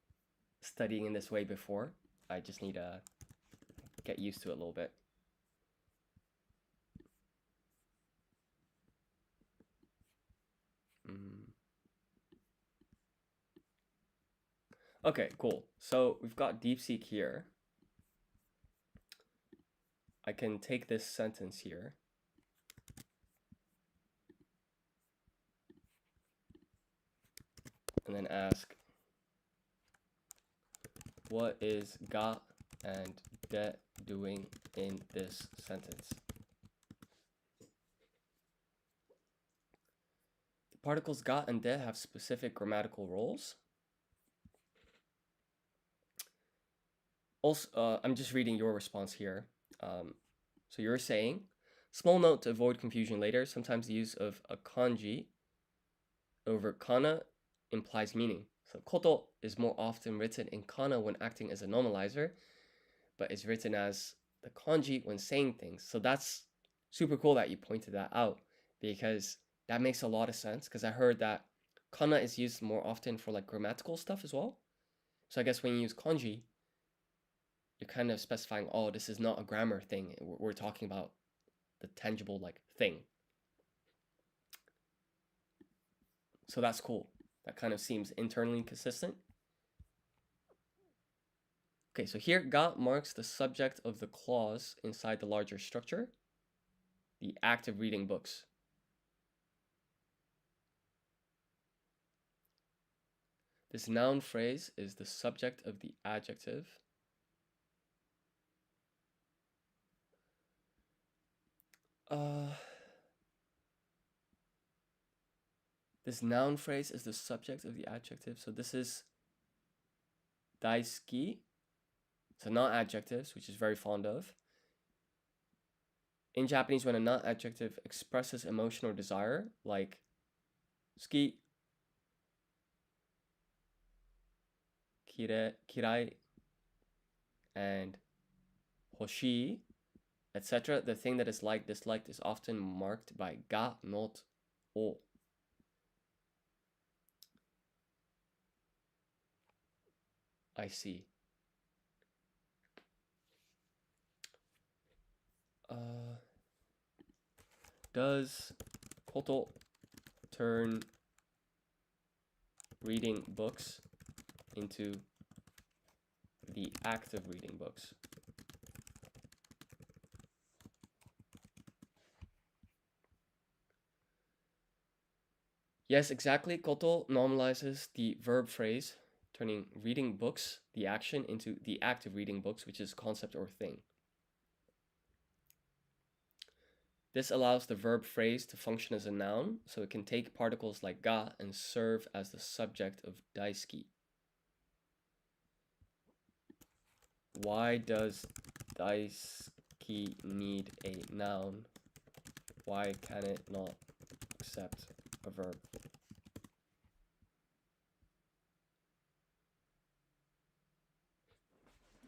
studying in this way before, I just need to get used to it a little bit. Okay, cool. So we've got DeepSeek here. I can take this sentence here. And then ask, what is ga and de doing in this sentence? The particles ga and de have specific grammatical roles. Also, I'm just reading your response here. So you're saying, small note to avoid confusion later, sometimes the use of a kanji over kana implies meaning. So koto is more often written in kana when acting as a normalizer, but is written as the kanji when saying things. So that's super cool that you pointed that out, because that makes a lot of sense, because I heard that kana is used more often for like grammatical stuff as well. So I guess when you use kanji, you're kind of specifying, oh, this is not a grammar thing. We're talking about the tangible like thing. So that's cool. That kind of seems internally consistent. Okay, so here ga marks the subject of the clause inside the larger structure, the act of reading books. This noun phrase is the subject of the adjective. This noun phrase is the subject of the adjective. So this is daisuki. So not adjectives, which is very fond of. In Japanese, when a non-adjective expresses emotion or desire, like suki, kirai, and hoshii, etc., the thing that is liked, disliked is often marked by ga, not o. I see. Does koto turn reading books into the act of reading books? Yes, exactly. Koto normalizes the verb phrase, turning reading books, the action, into the act of reading books, which is concept or thing. This allows the verb phrase to function as a noun, so it can take particles like ga and serve as the subject of daisuki. Why does daisuki need a noun? Why can it not accept a verb?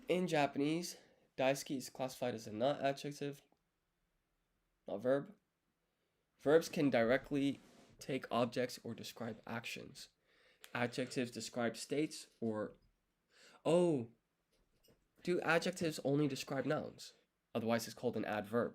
In Japanese, daisuki is classified as a non-adjective, not verb. Verbs can directly take objects or describe actions. Adjectives describe states or... Oh, do adjectives only describe nouns? Otherwise it's called an adverb.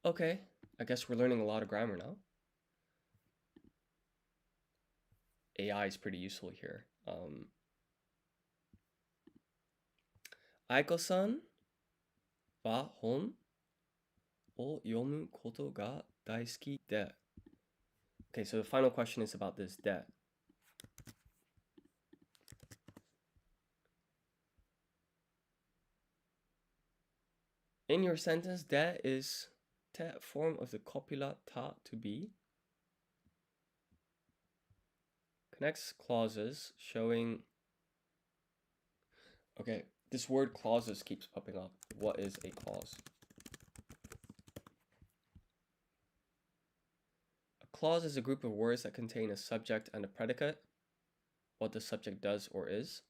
Okay, I guess we're learning a lot of grammar now. AI is pretty useful here. Aiko-san wa hon o yomu koto ga daisuki de. Okay, so the final question is about this de. In your sentence, de is te form of the copula ta to be. Connects clauses showing... Okay, this word clauses keeps popping up. What is a clause? A clause is a group of words that contain a subject and a predicate, what the subject does or is.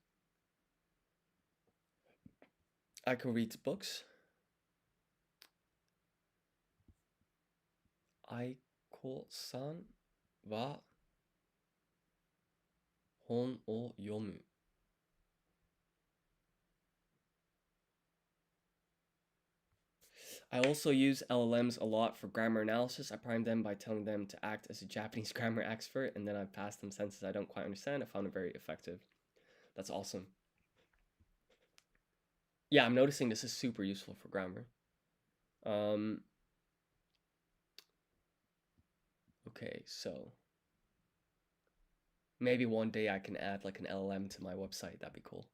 Aiko reads books. Aiko-san wa hon o yomu. I also use LLMs a lot for grammar analysis. I prime them by telling them to act as a Japanese grammar expert, and then I pass them sentences I don't quite understand. I found it very effective. That's awesome. Yeah, I'm noticing this is super useful for grammar. Okay, so maybe one day I can add like an LLM to my website. That'd be cool.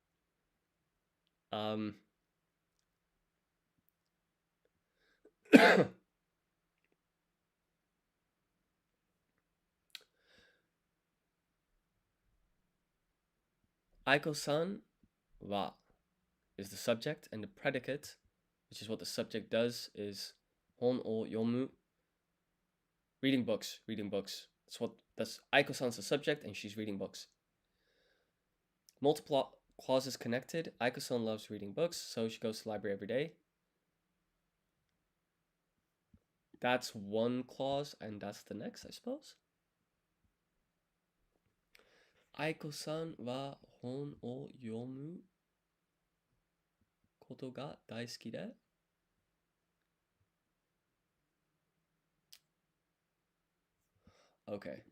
Aiko-san wa is the subject, and the predicate, which is what the subject does, is hon o yomu. Reading books, reading books. That's Aiko-san's the subject, and she's reading books. Multiple clauses connected. Aiko-san loves reading books, so she goes to the library every day. That's one clause, and that's the next, I suppose. Aiko-san wa hon o yomu koto ga daisuki de. Okay,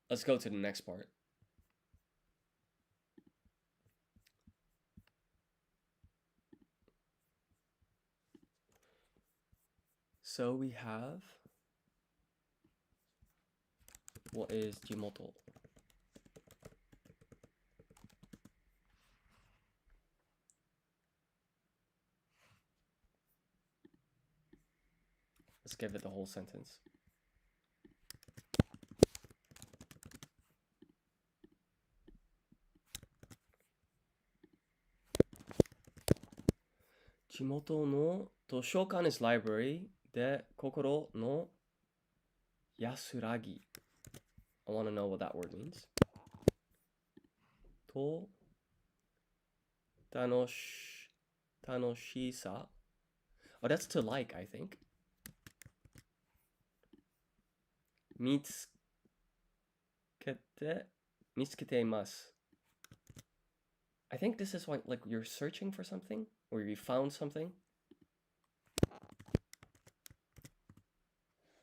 let's go to the next part. So we have, what is jimoto? Let's give it the whole sentence. Jimoto no toshokan is library de kokoro no yasuragi. I want to know what that word means. To tanoshisa. Oh, that's to like, I think. Mitsukete I think this is like you're searching for something or you found something.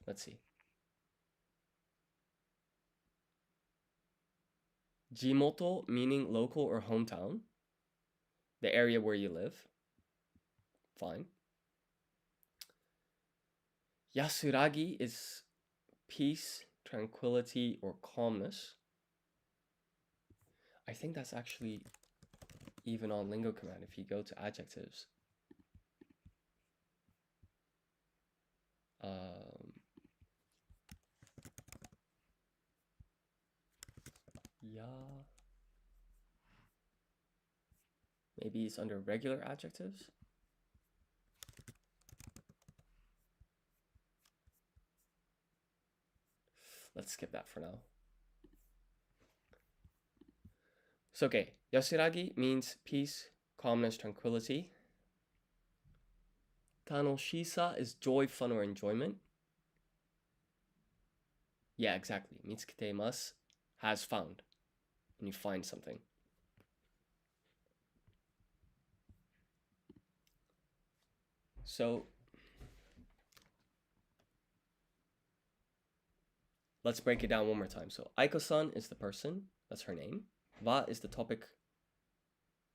Let's see. Jimoto meaning local or hometown. The area where you live. Fine. Yasuragi is peace, tranquility, or calmness. I think that's actually even on Lingo Command if you go to adjectives. Yeah. Maybe it's under regular adjectives. Let's skip that for now. So, okay, yasuragi means peace, calmness, tranquility. Tanoshisa is joy, fun, or enjoyment. Yeah, exactly. Mitsuketemasu has found. When you find something. So, let's break it down one more time. So, Aiko-san is the person. That's her name. Wa is the topic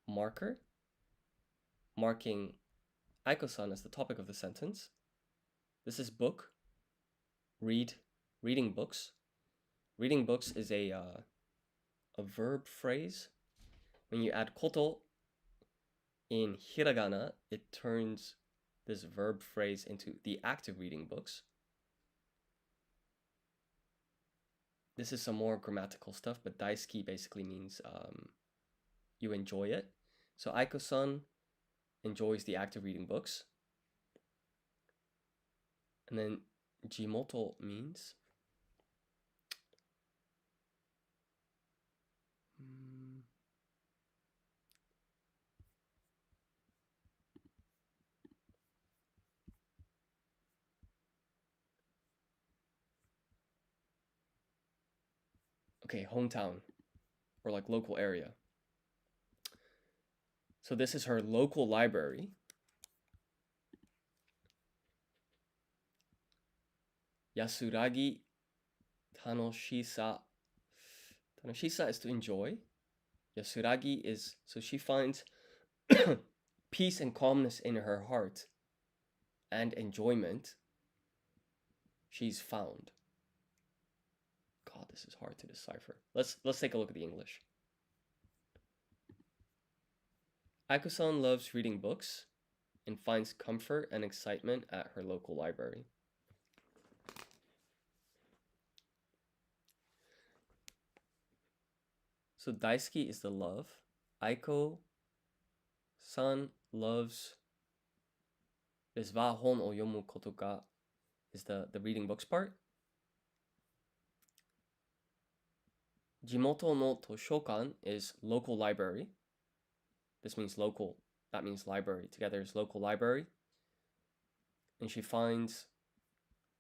marker, marking Aiko-san as the topic of the sentence. This is book. Reading books. Reading books is a verb phrase. When you add koto in hiragana, it turns this verb phrase into the act of reading books. This is some more grammatical stuff, but daisuki basically means you enjoy it. So Aiko-san enjoys the act of reading books. And then jimoto means okay, hometown or like local area. So this is her local library. Yasuragi tanoshisa. Tanoshisa is to enjoy. Yasuragi is, so she finds peace and calmness in her heart and enjoyment. She's found. God, this is hard to decipher. Let's take a look at the English. Aiko-san loves reading books and finds comfort and excitement at her local library. So daisuki is the love. Aiko-san loves this wa hon o yomu koto ga is the reading books part. Jimoto no toshokan is local library. This means local. That means library. Together is local library. And she finds,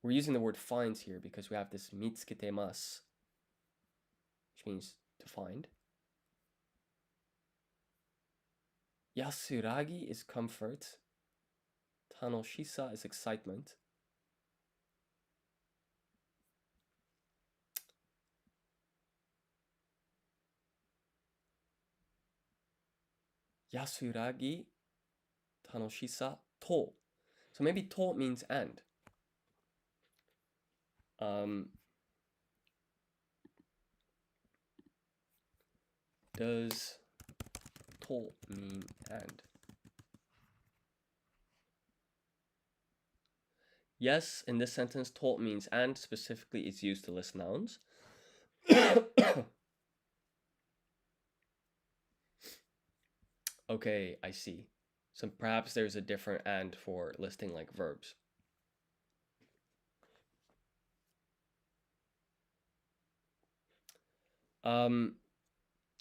we're using the word finds here because we have this mitsuketemasu, which means to find. Yasuragi is comfort. Tanoshisa is excitement. Yasuragi, tanoshisa, to. So maybe to means and. Does to mean and? Yes, in this sentence, to means and. Specifically, it's used to list nouns. Okay, I see. So perhaps there's a different and for listing like verbs.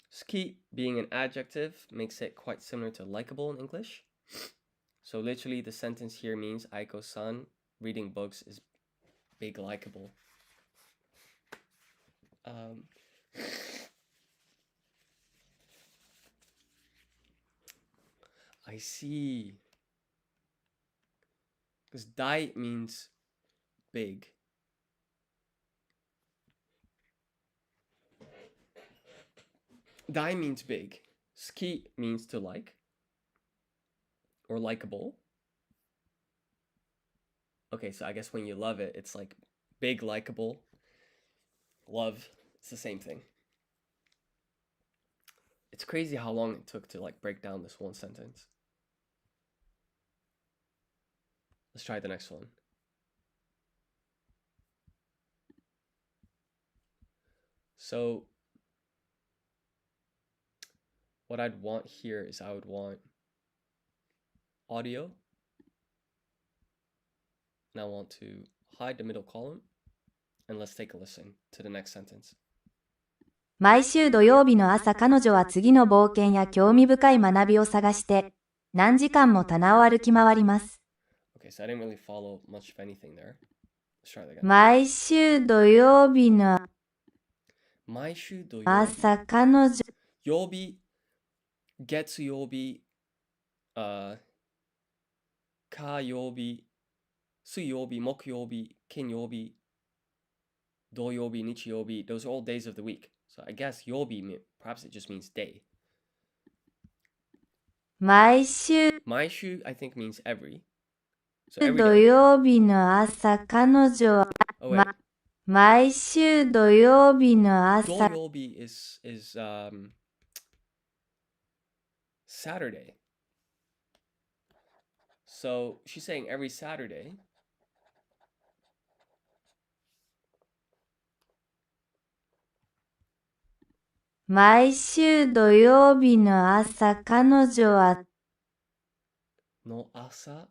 Ski being an adjective makes it quite similar to likable in English. So literally the sentence here means Aiko-san reading books is big likable. I see. Because dai means big. Dai means big. Ski means to like or likable. Okay, so I guess when you love it, it's like big, likable. Love, it's the same thing. It's crazy how long it took to like break down this one sentence. Let's try the next one. So what I'd want here is I would want audio. And I want to hide the middle column. And let's take a listen to the next sentence. 毎週土曜日の朝彼女は次の冒険や興味深い学びを探して何時間も棚を歩き回ります。Okay, so I didn't really follow much of anything there. Let's try that again. 毎週土曜日の朝彼女曜日、月曜日、火曜日、水曜日、木曜日、金曜日、土曜日、日曜日. Those are all days of the week. So I guess 曜日, perhaps it just means day. 毎週 I think means every. So every 土 day. 曜日の朝彼女は Oh, wait. 毎週土曜日の朝 土曜日 is Saturday. So she's saying every Saturday. 毎週土曜日の朝彼女はの朝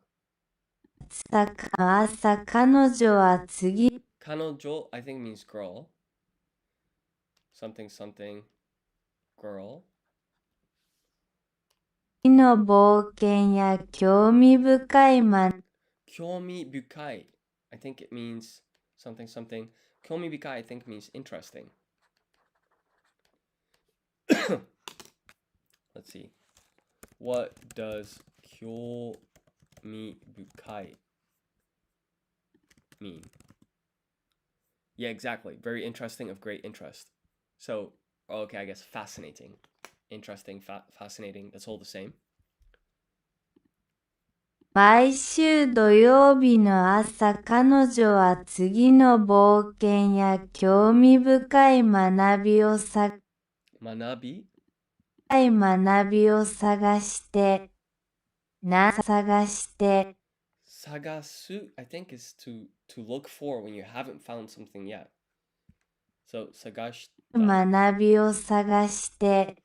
彼女は次彼女 I think means girl. Something something girl. 次の冒険や興味深い興味深い I think it means something something. 興味深い I think means interesting. Let's see. What does 興味深い mean? Yeah, exactly. Very interesting, of great interest. So, okay, I guess fascinating. Interesting, fascinating. That's all the same. 毎週土曜日の朝彼女は次の冒険や興味深い学びを探して探す I think is to look for when you haven't found something yet. So 探した学びを探して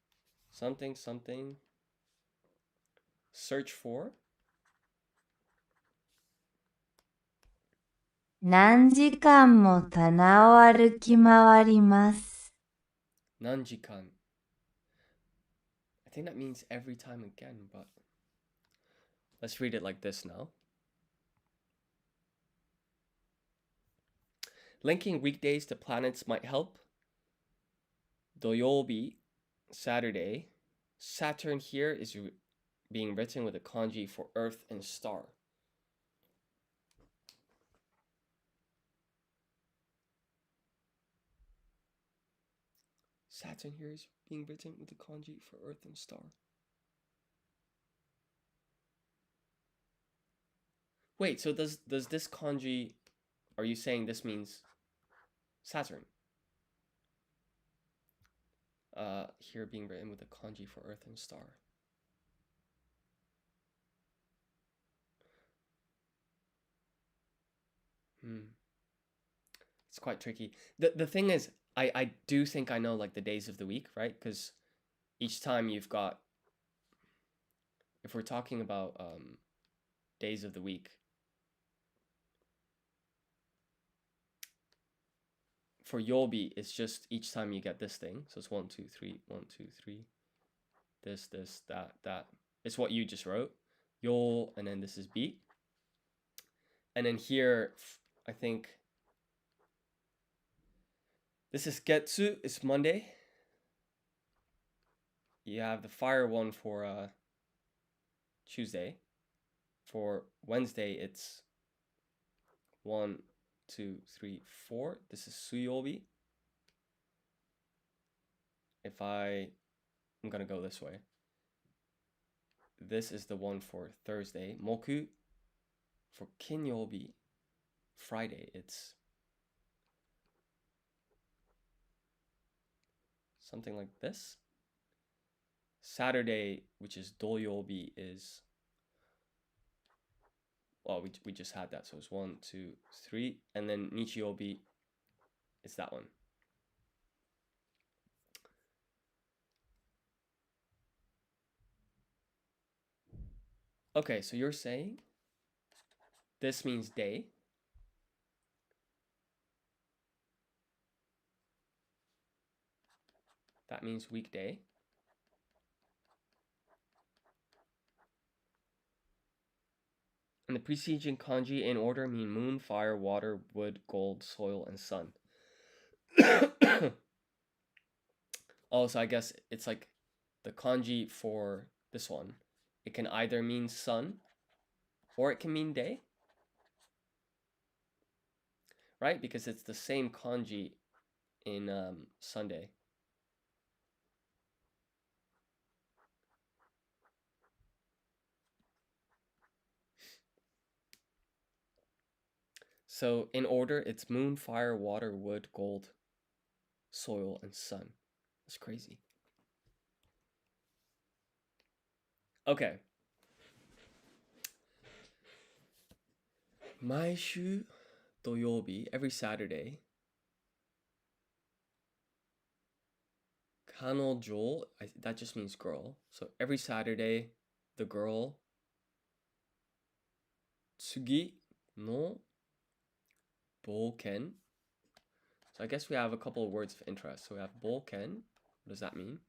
something something search for 何時間も棚を歩き回ります。何時間 I think that means every time again, but let's read it like this now. Linking weekdays to planets might help. 土曜日 Saturday. Saturn here is being written with a kanji for Earth and star. Saturn here is being written with the kanji for Earth and star. Wait, so does this kanji, are you saying this means Saturn? Here being written with the kanji for Earth and star. It's quite tricky. The thing is, I do think I know like the days of the week, right? Because each time you've got, if we're talking about days of the week, for Yobi, it's just each time you get this thing. So it's 1, 2, 3, 1, 2, 3. This, that. It's what you just wrote. Yo, and then this is B. And then here, I think this is Getsu. It's Monday. You have the fire one for Tuesday. For Wednesday, it's 1, 2, 3, 4. This is Suyobi. I'm gonna go this way. This is the one for Thursday. Moku. For Kinyobi, Friday, it's something like this. Saturday, which is Doyobi, is, well, we just had that, so it's 1, 2, 3, and then Nichiyobi is that one. Okay, so you're saying this means day. That means weekday. And the preceding kanji in order mean moon, fire, water, wood, gold, soil, and sun. Oh, so I guess it's like the kanji for this one. It can either mean sun or it can mean day. Right? Because it's the same kanji in Sunday. So in order, it's moon, fire, water, wood, gold, soil, and sun. That's crazy. Okay. 毎週土曜日, every Saturday. 彼女, that just means girl. So every Saturday, the girl. 次の冒険. So I guess we have a couple of words of interest. So we have 冒険. What does that mean?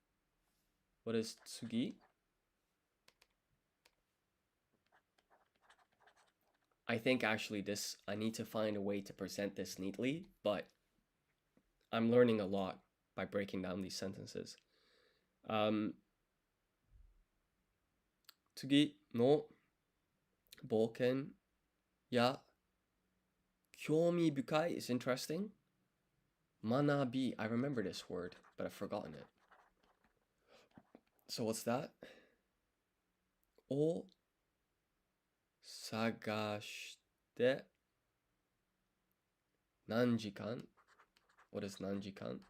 What is 次? I think actually I need to find a way to present this neatly, but I'm learning a lot by breaking down these sentences. 次の冒険や興味深い is interesting. 学び, I remember this word, but I've forgotten it. So what's that? を探して何時間? What is 何時間?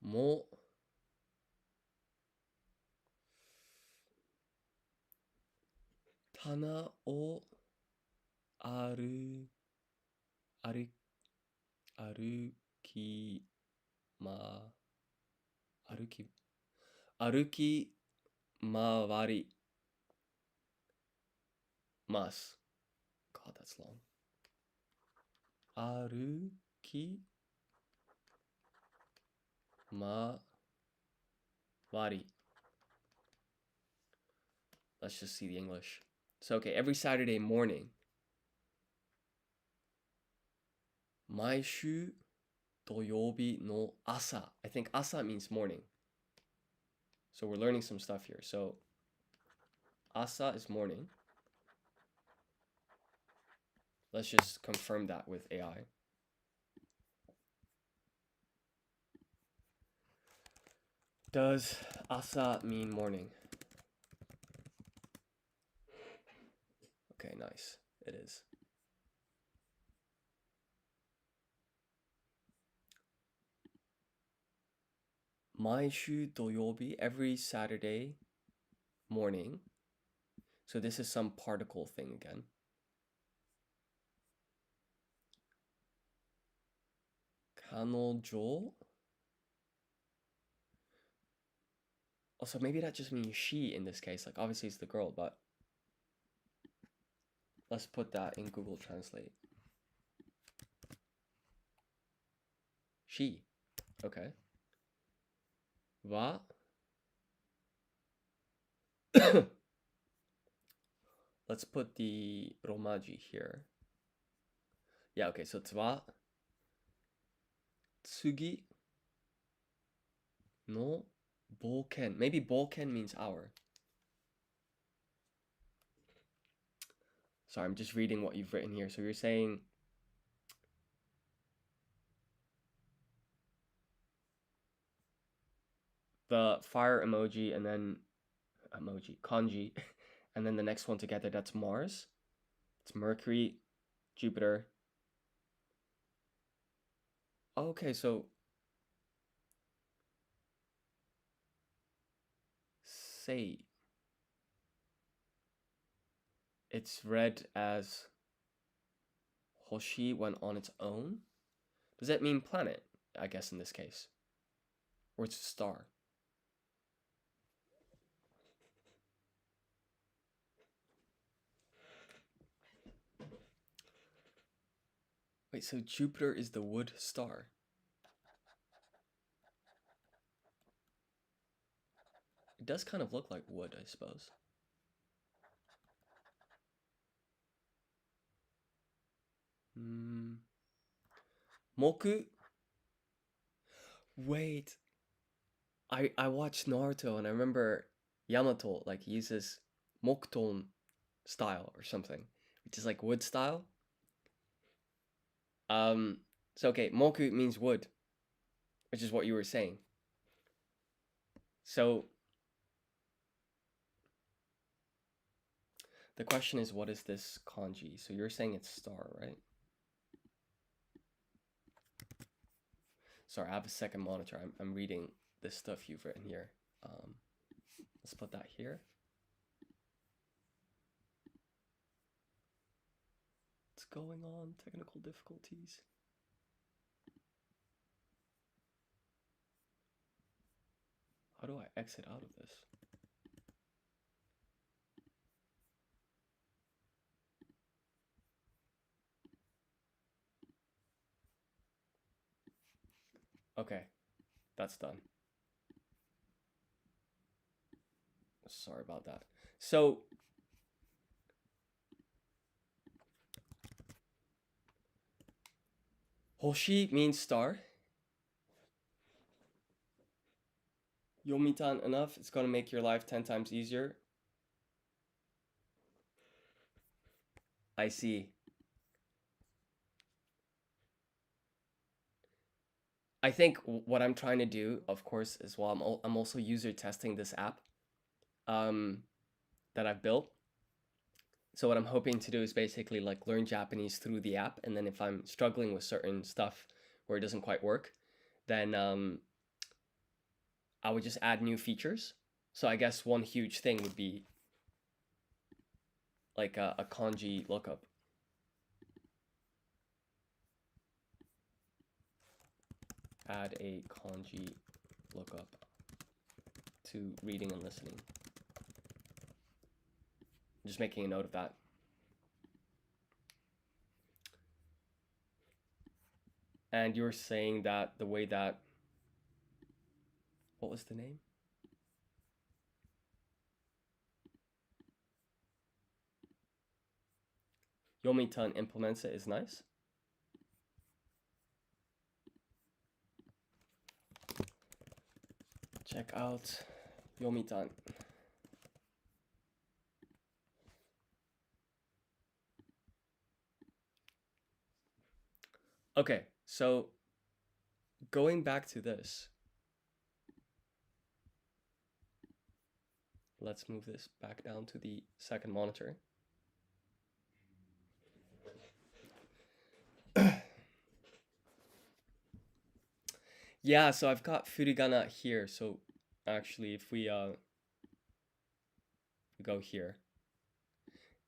も棚を歩き回ります。God, that's long. 歩き回り. Let's just see the English. So, okay, every Saturday morning. 毎週土曜日の朝. I think 朝 means morning. So we're learning some stuff here. So, 朝 is morning. Let's just confirm that with AI. Does 朝 mean morning? Okay, nice. It is. Maishu doyobi, every Saturday morning. So this is some particle thing again. Kanojo? Also, maybe that just means she in this case. Like, obviously it's the girl, but let's put that in Google Translate. She. Okay. Wa. Let's put the romaji here. Yeah, okay, so tsuwa. Tsugi. No. Boken. Maybe boken means hour. Sorry, I'm just reading what you've written here. So you're saying the fire emoji and then kanji, and then the next one together, that's Mars. It's Mercury, Jupiter. Okay, so say it's read as Hoshi when on its own. Does that mean planet, I guess, in this case? Or it's a star? Wait, so Jupiter is the wood star? It does kind of look like wood, I suppose. Moku? Wait. I watched Naruto and I remember Yamato like uses Mokuton style or something, which is like wood style. So okay, Moku means wood, which is what you were saying. So the question is, what is this kanji? So you're saying it's star, right? Sorry, I have a second monitor. I'm reading this stuff you've written here. Let's put that here. What's going on? Technical difficulties. How do I exit out of this? Okay, that's done. Sorry about that. So Hoshi means star. Yomitan enough, it's gonna make your life 10 times easier. I see. I think what I'm trying to do, of course, is while I'm also user testing this app that I've built. So what I'm hoping to do is basically like learn Japanese through the app, and then if I'm struggling with certain stuff where it doesn't quite work, then I would just add new features. So I guess one huge thing would be like a kanji lookup. Add a kanji lookup to reading and listening. I'm just making a note of that. And you're saying that the way that, what was the name? Yomitan implements it is nice. Check out Yomitan. Okay, so going back to this, let's move this back down to the second monitor. Yeah, so I've got furigana here. So actually, if we go here,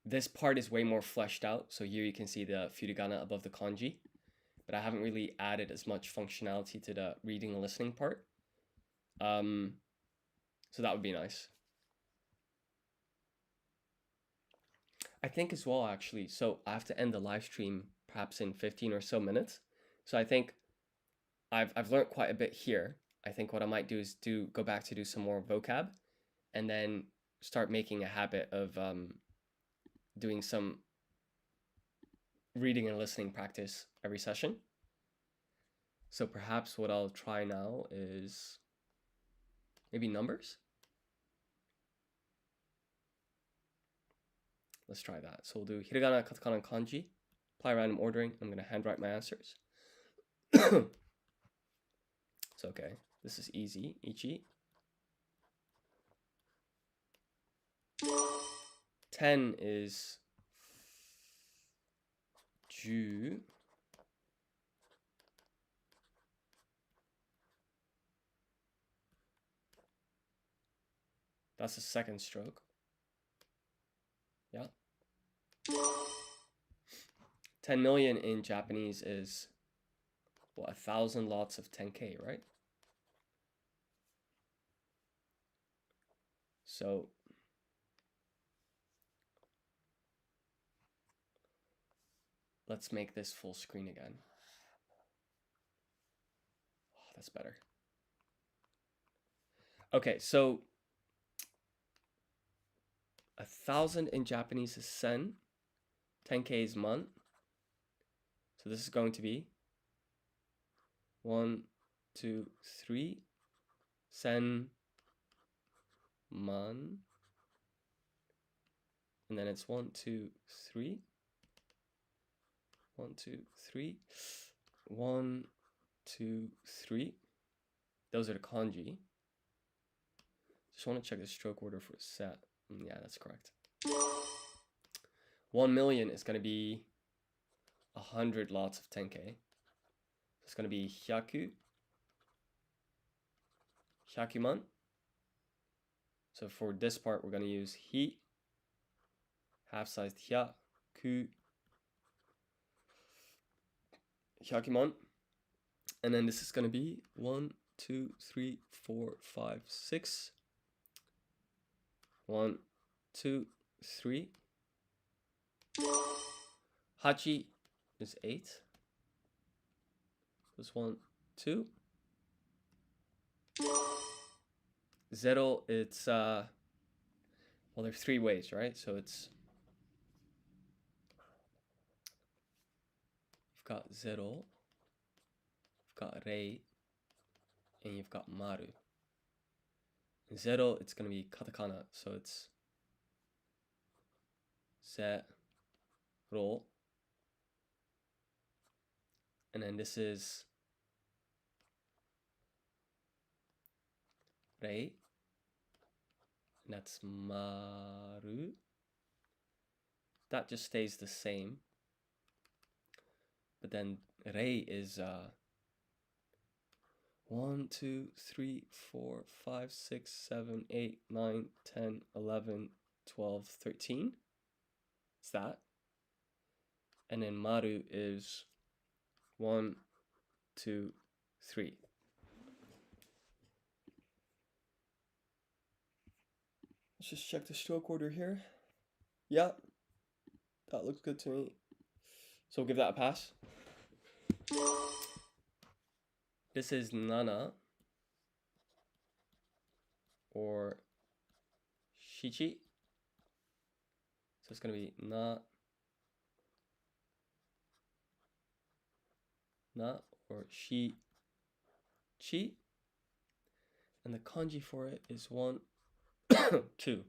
this part is way more fleshed out. So here you can see the furigana above the kanji, but I haven't really added as much functionality to the reading and listening part. So that would be nice. I think as well, actually, so I have to end the live stream perhaps in 15 or so minutes. So I think I've learned quite a bit here. I think what I might do is go back to do some more vocab and then start making a habit of doing some reading and listening practice every session. So perhaps what I'll try now is maybe numbers. Let's try that. So we'll do hiragana, katakana, and kanji. Apply random ordering. I'm going to handwrite my answers. It's okay. This is easy. Ichi. 10 is 10. That's the second stroke. Yeah. 10 million in Japanese is, well, 1,000 lots of 10K, right? So let's make this full screen again. Oh, that's better. Okay, so 1,000 in Japanese is sen. 10K is man. So this is going to be 1, 2, 3. Sen man. And then it's 1, 2, 3. 1, 2, 3. 1, 2, 3. Those are the kanji. Just want to check the stroke order for set. Yeah, that's correct. 1 million is going to be 100 lots of 10K. It's going to be hyaku. Hyakuman. So for this part, we're going to use hi. Half-sized hyaku. Hyakuman. And then this is going to be 1, 2, 3, 4, 5, 6. 1, 2, 3. Hachi is 8. This 1, 2. 0, it's well, there's 3 ways, right? So it's, you've got 0, you've got rei, and you've got maru. 0, it's going to be katakana, so it's zero. And then this is rei, and that's maru. That just stays the same. But then rei is 1, 2, 3, 4, 5, 6, 7, 8, 9, 10, 11, 12, 13. It's that. And then maru is 1, 2, 3. Let's just check the stroke order here. Yeah, that looks good to me. So we'll give that a pass. This is nana or shichi. So it's going to be na or shi chi. And the kanji for it is 1, 2.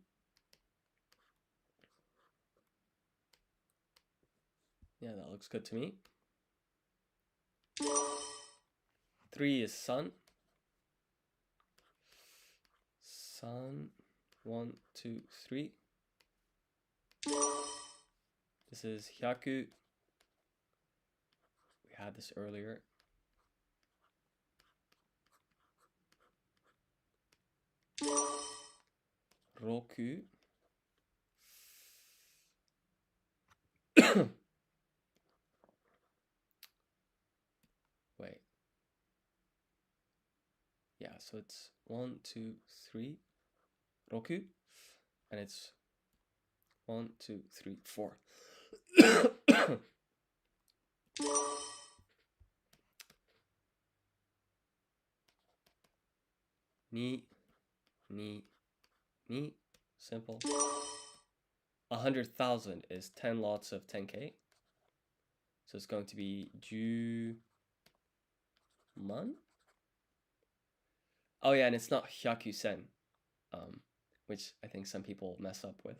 Yeah, that looks good to me. 3 is sun. Sun. 1, 2, 3. This is hyaku. We had this earlier. Roku. Wait. Yeah, so it's 1, 2, 3, roku, and it's 1, 2, 3, 4. Ni, ni, ni. Simple. 100,000 is 10 lots of 10k. So it's going to be Ju Man. Oh yeah, and it's not Hyakusen, which I think some people mess up with.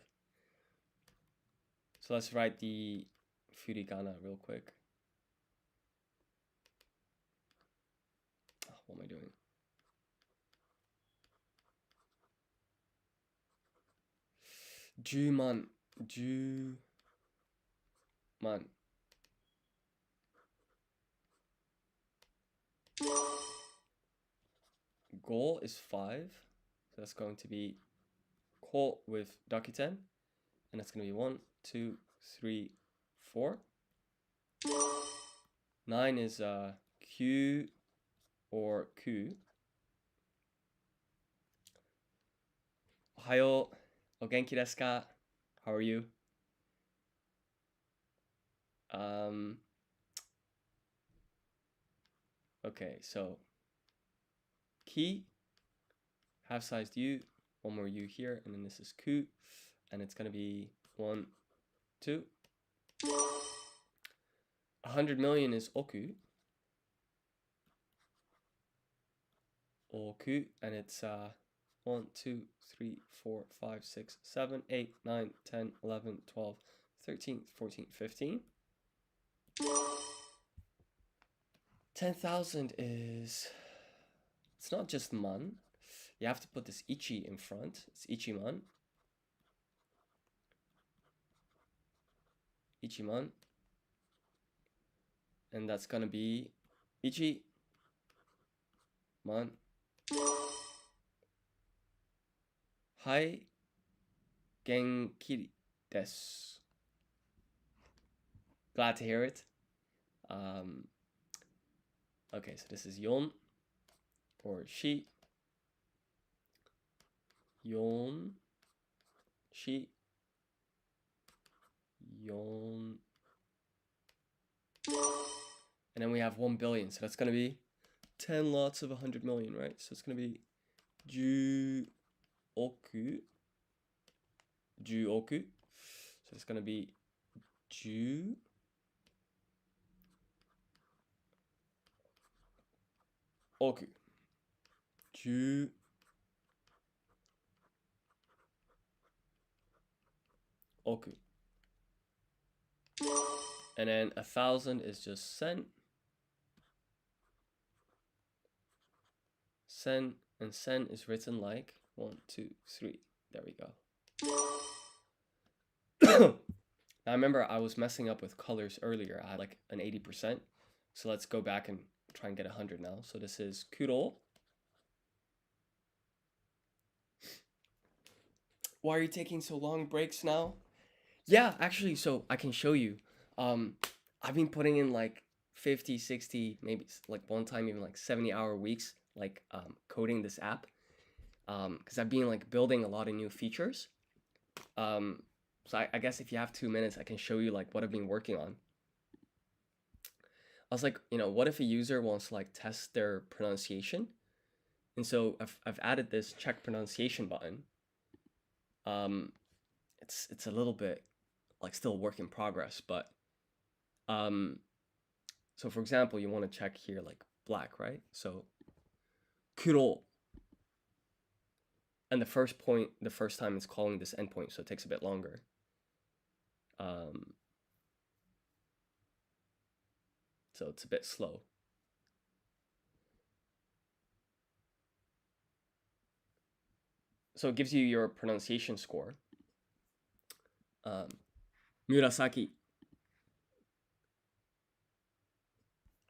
So let's write the furigana real quick. Oh, what am I doing? Juman. Juman. Goal is 5. So that's going to be ko with dakuten. And that's going to be 1, 2, 3, 4. 9 is Q or Ku. Ohayo, o genki desu ka? How are you? Okay, so ki, half-sized U, one more U here, and then this is Ku, and it's gonna be 1, 2. 100 million is oku. Oku, and it's 1, 2, 3, 4, 5, 6, 7, 8, 9, 10, 11, 12, 13, 14, 15. 10,000 is, it's not just man. You have to put this ichi in front. It's ichiman. Ichiman. And that's gonna be ichi man. Hai genki desu. Glad to hear it. Okay, so this is yon or shi. Yon, shi, yon. And then we have 1 billion, so that's gonna be 10 lots of 100 million, right? So it's gonna be ju oku. Ju oku. So it's gonna be ju oku. Ju oku. And then 1,000 is just sen. Sen, and sen is written like 1, 2, 3. There we go. Now I remember I was messing up with colors earlier. I had like an 80%. So let's go back and try and get 100 now. So this is kuro. Why are you taking so long breaks now? Yeah, actually, so I can show you. I've been putting in like 50, 60, maybe like one time even like 70-hour weeks, like coding this app. Because I've been like building a lot of new features. So I guess if you have 2 minutes, I can show you like what I've been working on. I was like, what if a user wants to like test their pronunciation? And so I've added this check pronunciation button. It's a little bit like still work in progress, but so for example, you want to check here like black, right? So kuro. And the first time it's calling this endpoint, so it takes a bit longer. So it's a bit slow. So it gives you your pronunciation score. Murasaki.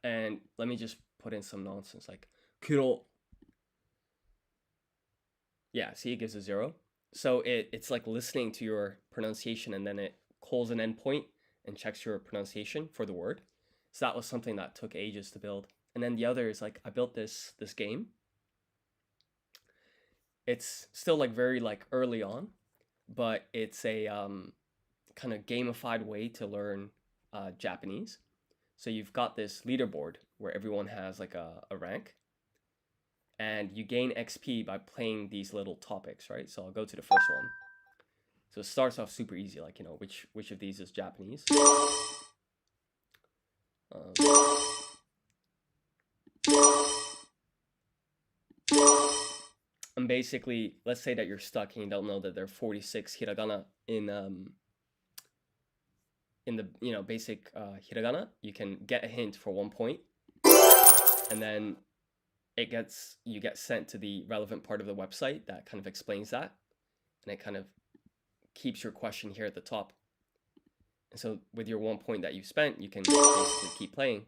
And let me just put in some nonsense like kuro. Yeah, see, it gives a 0. So it's like listening to your pronunciation, and then it calls an endpoint, and checks your pronunciation for the word. So that was something that took ages to build. And then the other is like I built this game. It's still like very like early on, but it's a kind of gamified way to learn Japanese. So you've got this leaderboard where everyone has like a rank, and you gain XP by playing these little topics, right? So I'll go to the first one. So it starts off super easy, like, you know, which of these is Japanese? And basically, let's say that you're stuck and you don't know that there are 46 hiragana in the, you know, basic hiragana. You can get a hint for 1 point, and then you get sent to the relevant part of the website that kind of explains that, and it kind of keeps your question here at the top. And so with your 1 point that you spent, you can basically keep playing.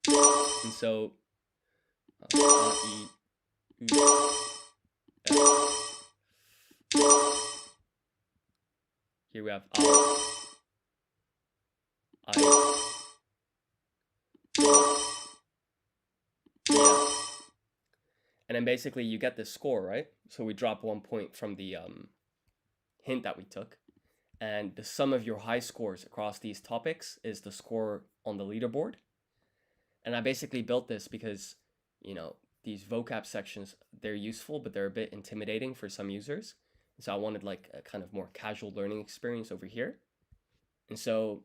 And so here we have and then basically you get this score, right? So we drop 1 point from the hint that we took, and the sum of your high scores across these topics is the score on the leaderboard. And I basically built this because, you know, these vocab sections, they're useful, but they're a bit intimidating for some users. So I wanted like a kind of more casual learning experience over here. And so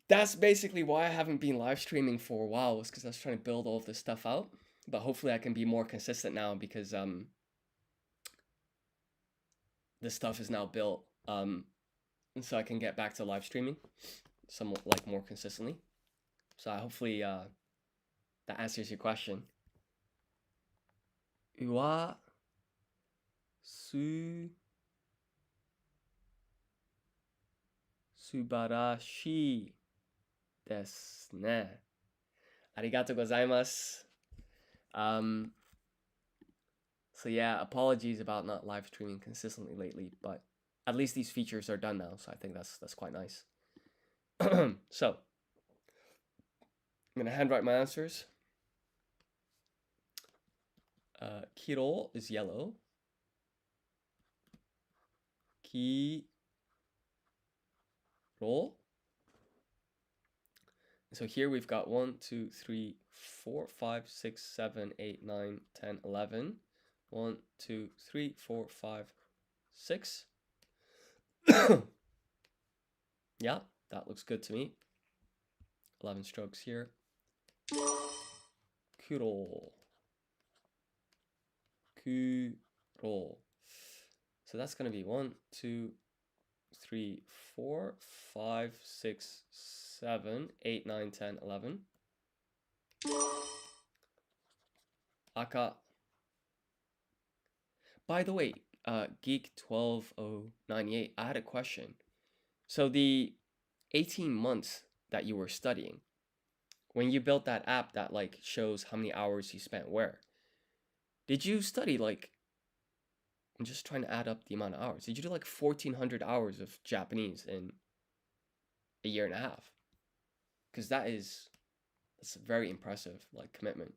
that's basically why I haven't been live streaming for a while, was because I was trying to build all of this stuff out. But hopefully I can be more consistent now, because this stuff is now built. And so I can get back to live streaming somewhat like more consistently. So hopefully that answers your question. Wa subarashii desu ne. Arigatou gozaimasu. So yeah, apologies about not live streaming consistently lately, but at least these features are done now, so I think that's quite nice. So I'm gonna handwrite my answers. Kiro is yellow. Kiro. So here we've got 1, 2, 3, 4, 5, 6, 7, 8, 9, 10, 11. 1, 2, 3, 4, 5, 6. Yeah, that looks good to me. 11 strokes here. Kuro. So that's gonna be 1, 2, 3, 4, 5, 6, 7, 8, 9, 10, 11. Aka. By the way, Geek 12098, I had a question. So the 18 months that you were studying, when you built that app that like shows how many hours you spent where, did you study like, I'm just trying to add up the amount of hours. Did you do like 1,400 hours of Japanese in a year and a half? Because that's a very impressive like commitment.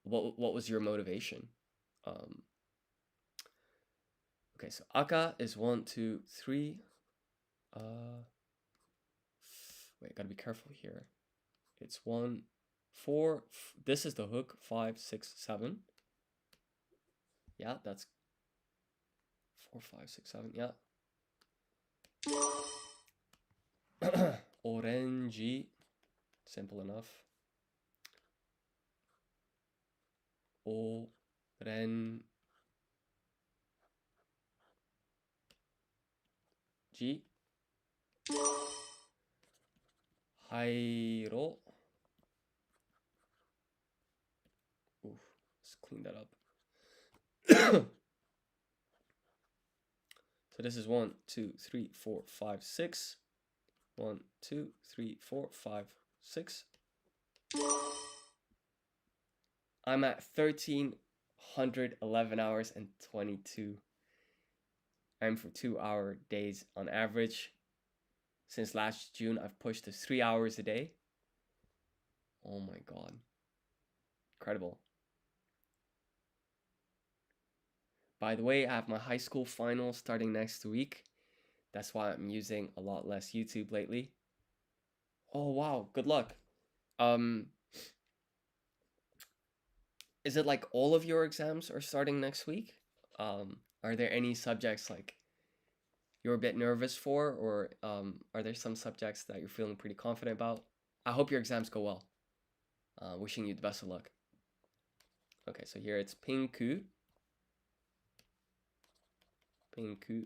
What was your motivation? Okay, so Aka is 1, 2, 3. Wait, gotta be careful here. It's 1, 4. This is the hook. 5, 6, 7. Yeah, that's 4, 5, 6, 7. Yeah. Orange. Simple enough. Orange. Hairo. Oof, let's clean that up. So this is 1, 2, 3, 4, 5, 6. 1, 2, 3, 4, 5, 6. I'm at 1,311 hours and 22 I'm for 2-hour days on average. Since last June, I've pushed to 3 hours a day. Oh my god. Incredible. By the way, I have my high school final starting next week. That's why I'm using a lot less YouTube lately. Oh wow, good luck. Is it like all of your exams are starting next week? Are there any subjects like you're a bit nervous for, or are there some subjects that you're feeling pretty confident about? I hope your exams go well. Wishing you the best of luck. Okay, so here it's Pinku. Pinku.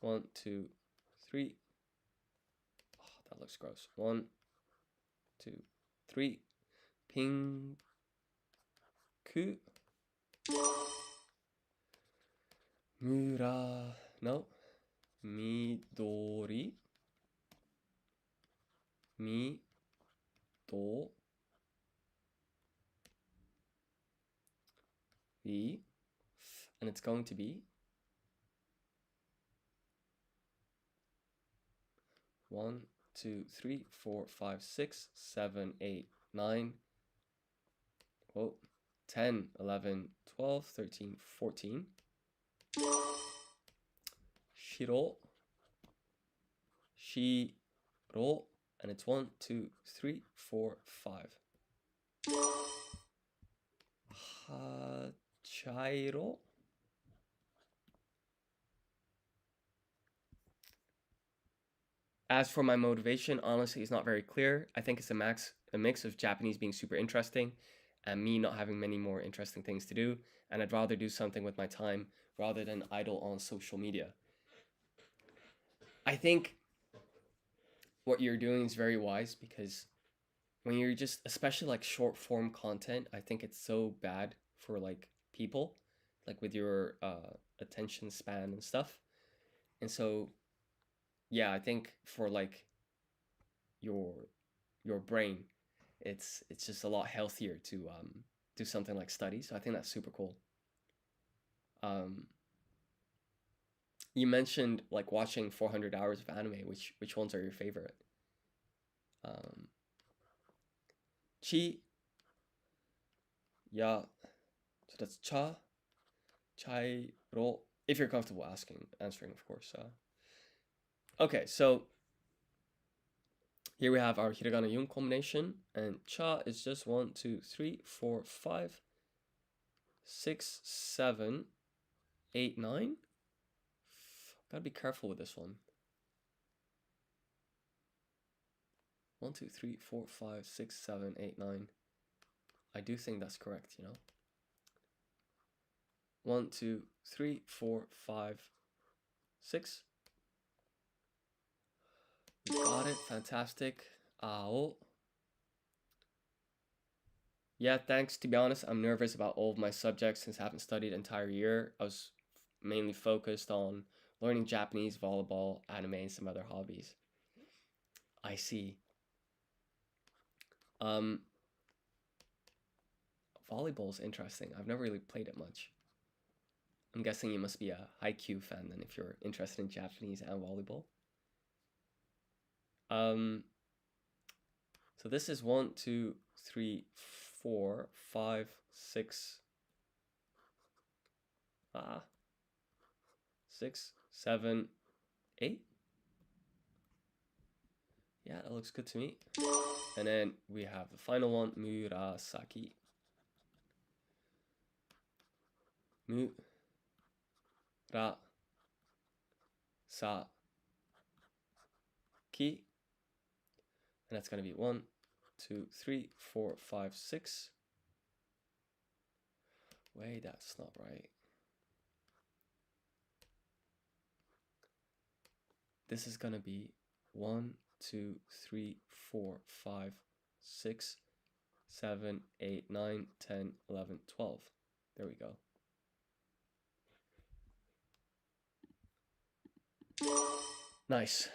1, 2, 3. Oh, that looks gross. 1, 2, 3. Pinku. Mura. No. Midori. Mi. Do. Ri. And it's going to be 1, 2, 3, 4, 5, 6, 7, 8, 9. Whoa. 10, 11, 12, 13, 14. Shiro. Shiro. And it's 1, 2, 3, 4, 5. Hachairo. As for my motivation, honestly, it's not very clear. I think it's a mix of Japanese being super interesting and me not having many more interesting things to do, and I'd rather do something with my time rather than idle on social media. I think what you're doing is very wise, because when you're just, especially like short form content, I think it's so bad for like people, like with your attention span and stuff. And so yeah, I think for like your brain, it's just a lot healthier to do something like study. So I think that's super cool. You mentioned like watching 400 hours of anime. Which ones are your favorite? Chi. Yeah. So that's cha. Chai ro. If you're comfortable answering, of course. Okay, so here we have our hiragana yun combination, and cha is just 1, 2, 3, 4, 5, 6, 7, 8, 9. Gotta be careful with this one. 1, 2, 3, 4, 5, 6, 7, 8, 9. I do think that's correct, you know. 1, 2, 3, 4, 5, 6. Got it. Fantastic. Ao. Yeah, thanks. To be honest, I'm nervous about all of my subjects since I haven't studied an entire year. I was mainly focused on learning Japanese, volleyball, anime, and some other hobbies. I see. Volleyball's interesting. I've never really played it much. I'm guessing you must be a Haikyuu fan then if you're interested in Japanese and volleyball. So this is 1, 2, 3, 4, 5, 6. 6, 7, 8. Yeah, that looks good to me. And then we have the final one, Murasaki. Murasaki. And that's going to be 1, 2, 3, 4, 5, 6. Wait, that's not right. This is going to be 1, 2, 3, 4, 5, 6, 7, 8, 9, 10, 11, 12. There we go. Nice.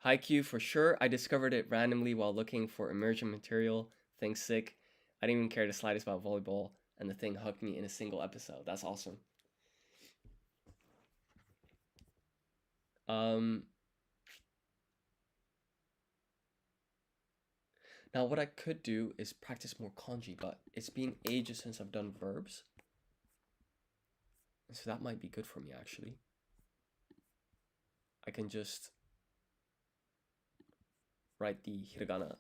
Haikyuu for sure. I discovered it randomly while looking for immersion material. Things sick. I didn't even care the slightest about volleyball and the thing hooked me in a single episode. That's awesome. Now what I could do is practice more kanji, but it's been ages since I've done verbs. So that might be good for me, actually. I can just write the hiragana.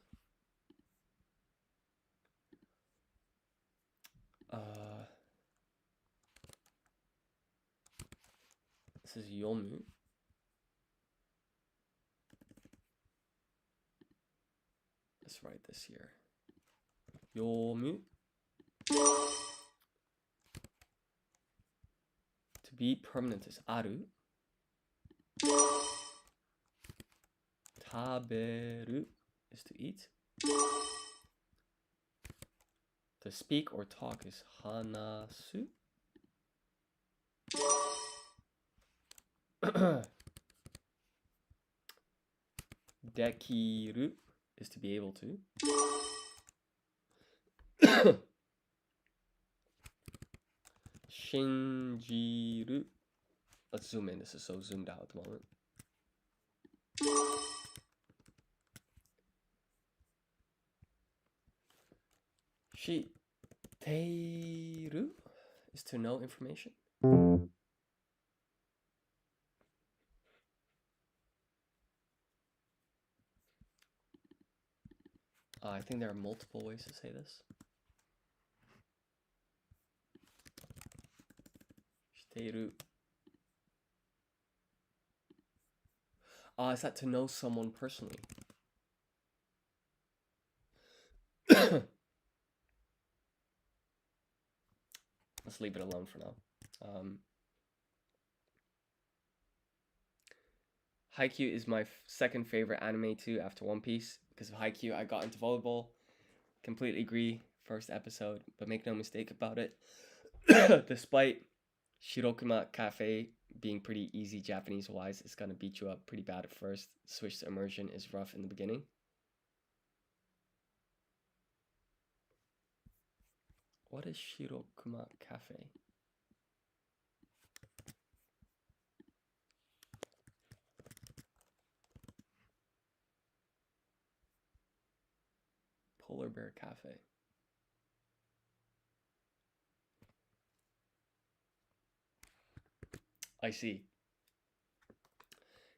This is yomu. Let's write this here. Yomu. To be permanent is aru. Taberu is to eat. To speak or talk is hanasu. Dekiru is to be able to. Shinjiru. Let's zoom in. This is so zoomed out at the moment. Shiteiru is to know information. I think there are multiple ways to say this. Shiteiru. Is that to know someone personally? Let's leave it alone for now. Haikyuu is my second favorite anime too, after One Piece. Because of Haikyuu, I got into volleyball. Completely agree, first episode, but make no mistake about it. Despite Shirokuma Cafe being pretty easy Japanese-wise, it's gonna beat you up pretty bad at first. Switch to immersion is rough in the beginning. What is Shirokuma Cafe? Polar Bear Cafe. I see.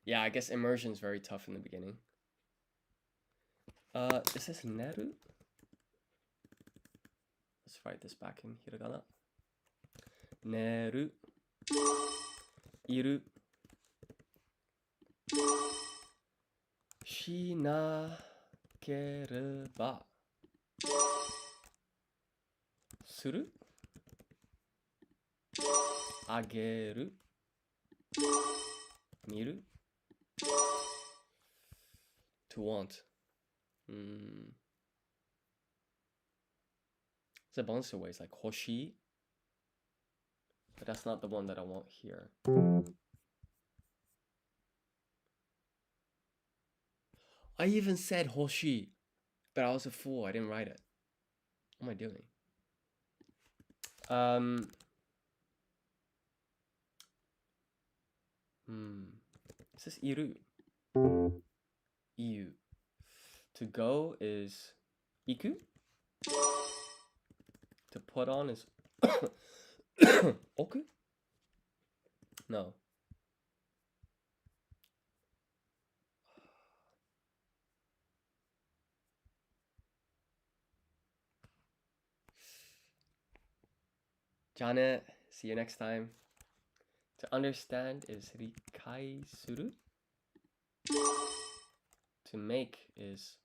Yeah, I guess immersion is very tough in the beginning. Is this Neru? Let's write this back in hiragana. Neru. Iru. Shinakereba. Suru. Ageru. Miru. To want. There's a bunch of ways, like hoshi, but that's not the one that I want here. I even said hoshi, but I was a fool. I didn't write it. What am I doing? Is this iru? Iu. To go is iku. To put on is oku? No. Janet, see you next time. To understand is rikai suru. To make is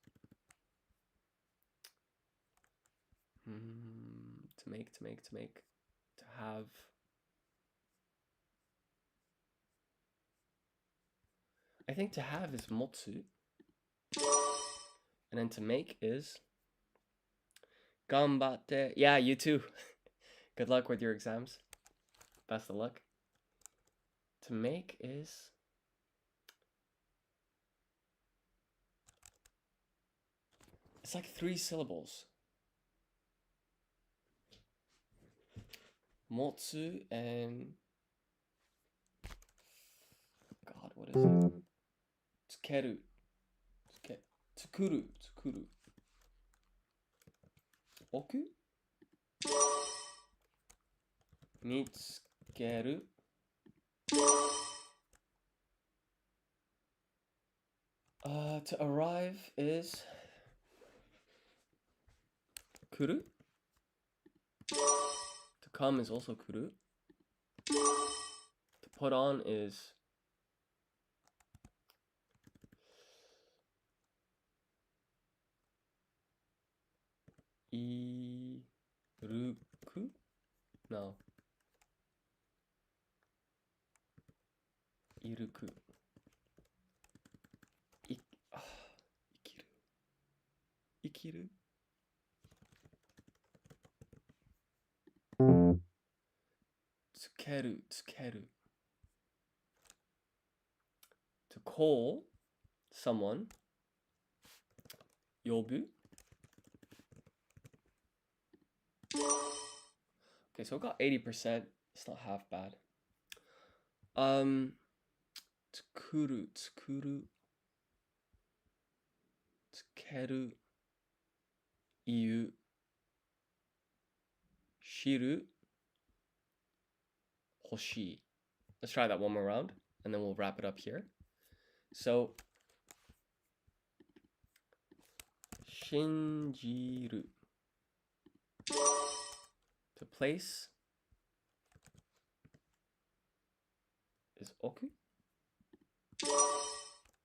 to make. To have. I think to have is motsu. And then to make is ganbatte. Yeah, you too. Good luck with your exams. Best of luck. To make is it's like 3 syllables. motsu and God, what is it? Tsukeru. Tsukuru. Oku? Mitsukeru. To arrive is kuru. To come is also kuru. To put on is iruku? No. Iruku. Ikiru. Tsukeru. To call someone. Yobu. Okay, so I got 80%. It's not half bad. Tsukuru. Tsukeru. Iu. Shiru. Hoshi. Let's try that one more round, and then we'll wrap it up here. So, shinjiru. To place is oku.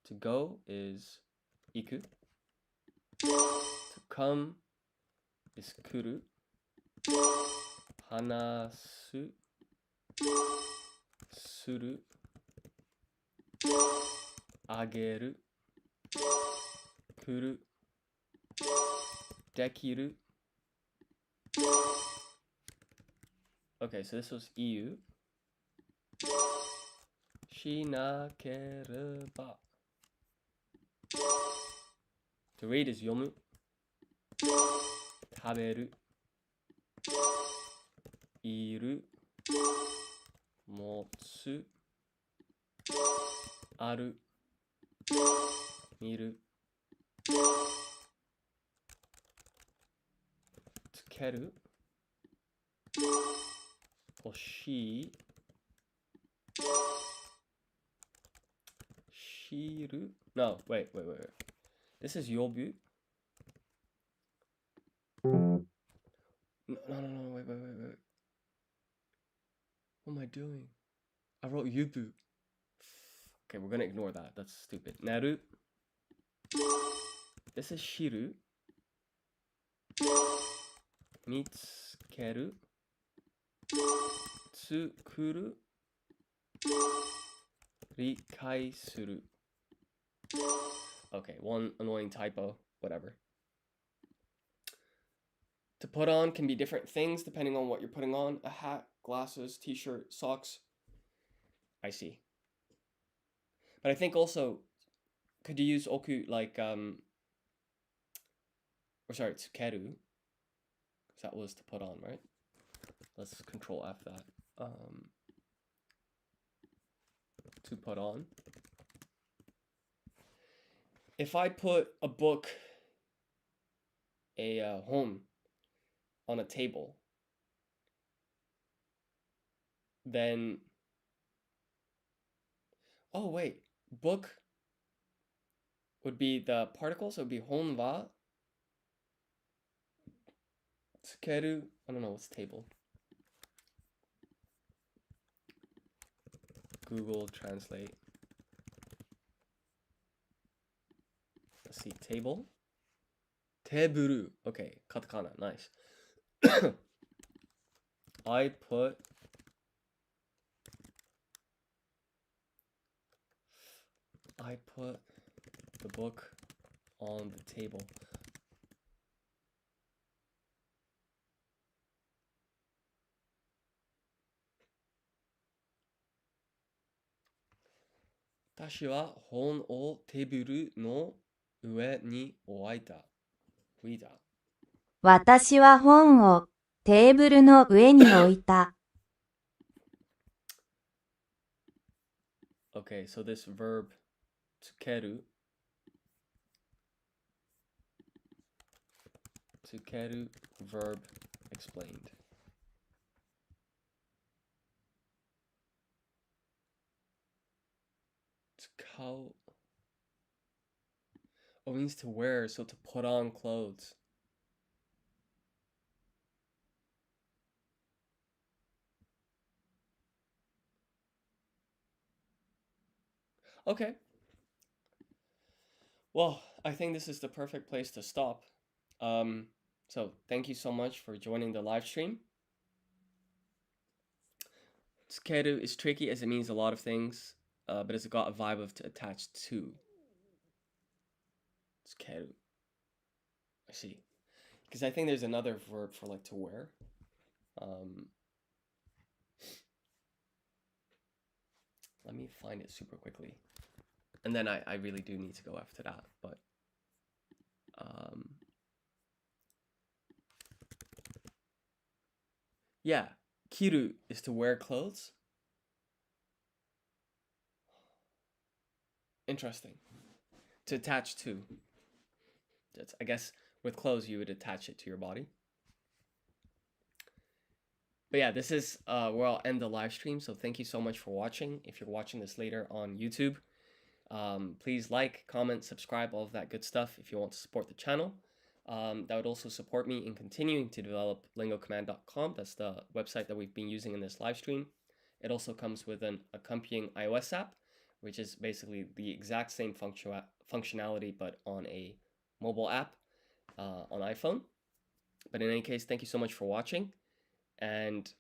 To go is iku. To come is kuru. Hanasu. Suru. Ageru. Kuru. Dekiru. Okay, so this was iu. Shinakereba. To read is yomu. Taberu. Iru. Motsu. Aru. Miru. Tsukeru. Hoshii. Shiru. No, wait. This is yobu. No, wait. What am I doing? I wrote yubu. Okay, we're gonna ignore that. That's stupid. Naru. This is shiru. Mitsukeru. Tsukuru. Rikai suru. Okay, one annoying typo. Whatever. To put on can be different things depending on what you're putting on. A hat, glasses, t-shirt, socks. I see. But I think also, could you use oku like, tsukeru? Because that was to put on, right? Let's control F that. To put on. If I put a book, a home, on a table, then, oh wait, book would be the particle, so it would be hon wa tsukeru. I don't know what's table. Google Translate. Let's see, table. Teburu. Okay, katakana, nice. I put the book on the table. Tashi wa hon o teburu no ue ni oita. 私は本をテーブルの上に置いた。Okay, so this verb tsukeru verb explained. Tsukau. Oh, it means to wear, so to put on clothes. Okay. Well, I think this is the perfect place to stop. So thank you so much for joining the live stream. Tsukeru is tricky as it means a lot of things, but it's got a vibe of to attach to. Tsukeru. I see. Because I think there's another verb for like to wear. Let me find it super quickly. And then I really do need to go after that, but yeah, kiru is to wear clothes. Interesting. To attach to. That's, I guess with clothes you would attach it to your body. But yeah, this is where I'll end the live stream. So thank you so much for watching. If you're watching this later on YouTube, please like, comment, subscribe, all of that good stuff if you want to support the channel. That would also support me in continuing to develop lingocommand.com. That's the website that we've been using in this live stream. It also comes with an accompanying iOS app, which is basically the exact same functionality, but on a mobile app on iPhone. But in any case, thank you so much for watching. And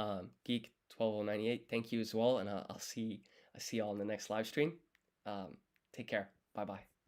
Geek12098, thank you as well. And I'll see y'all in the next live stream. Take care. Bye-bye.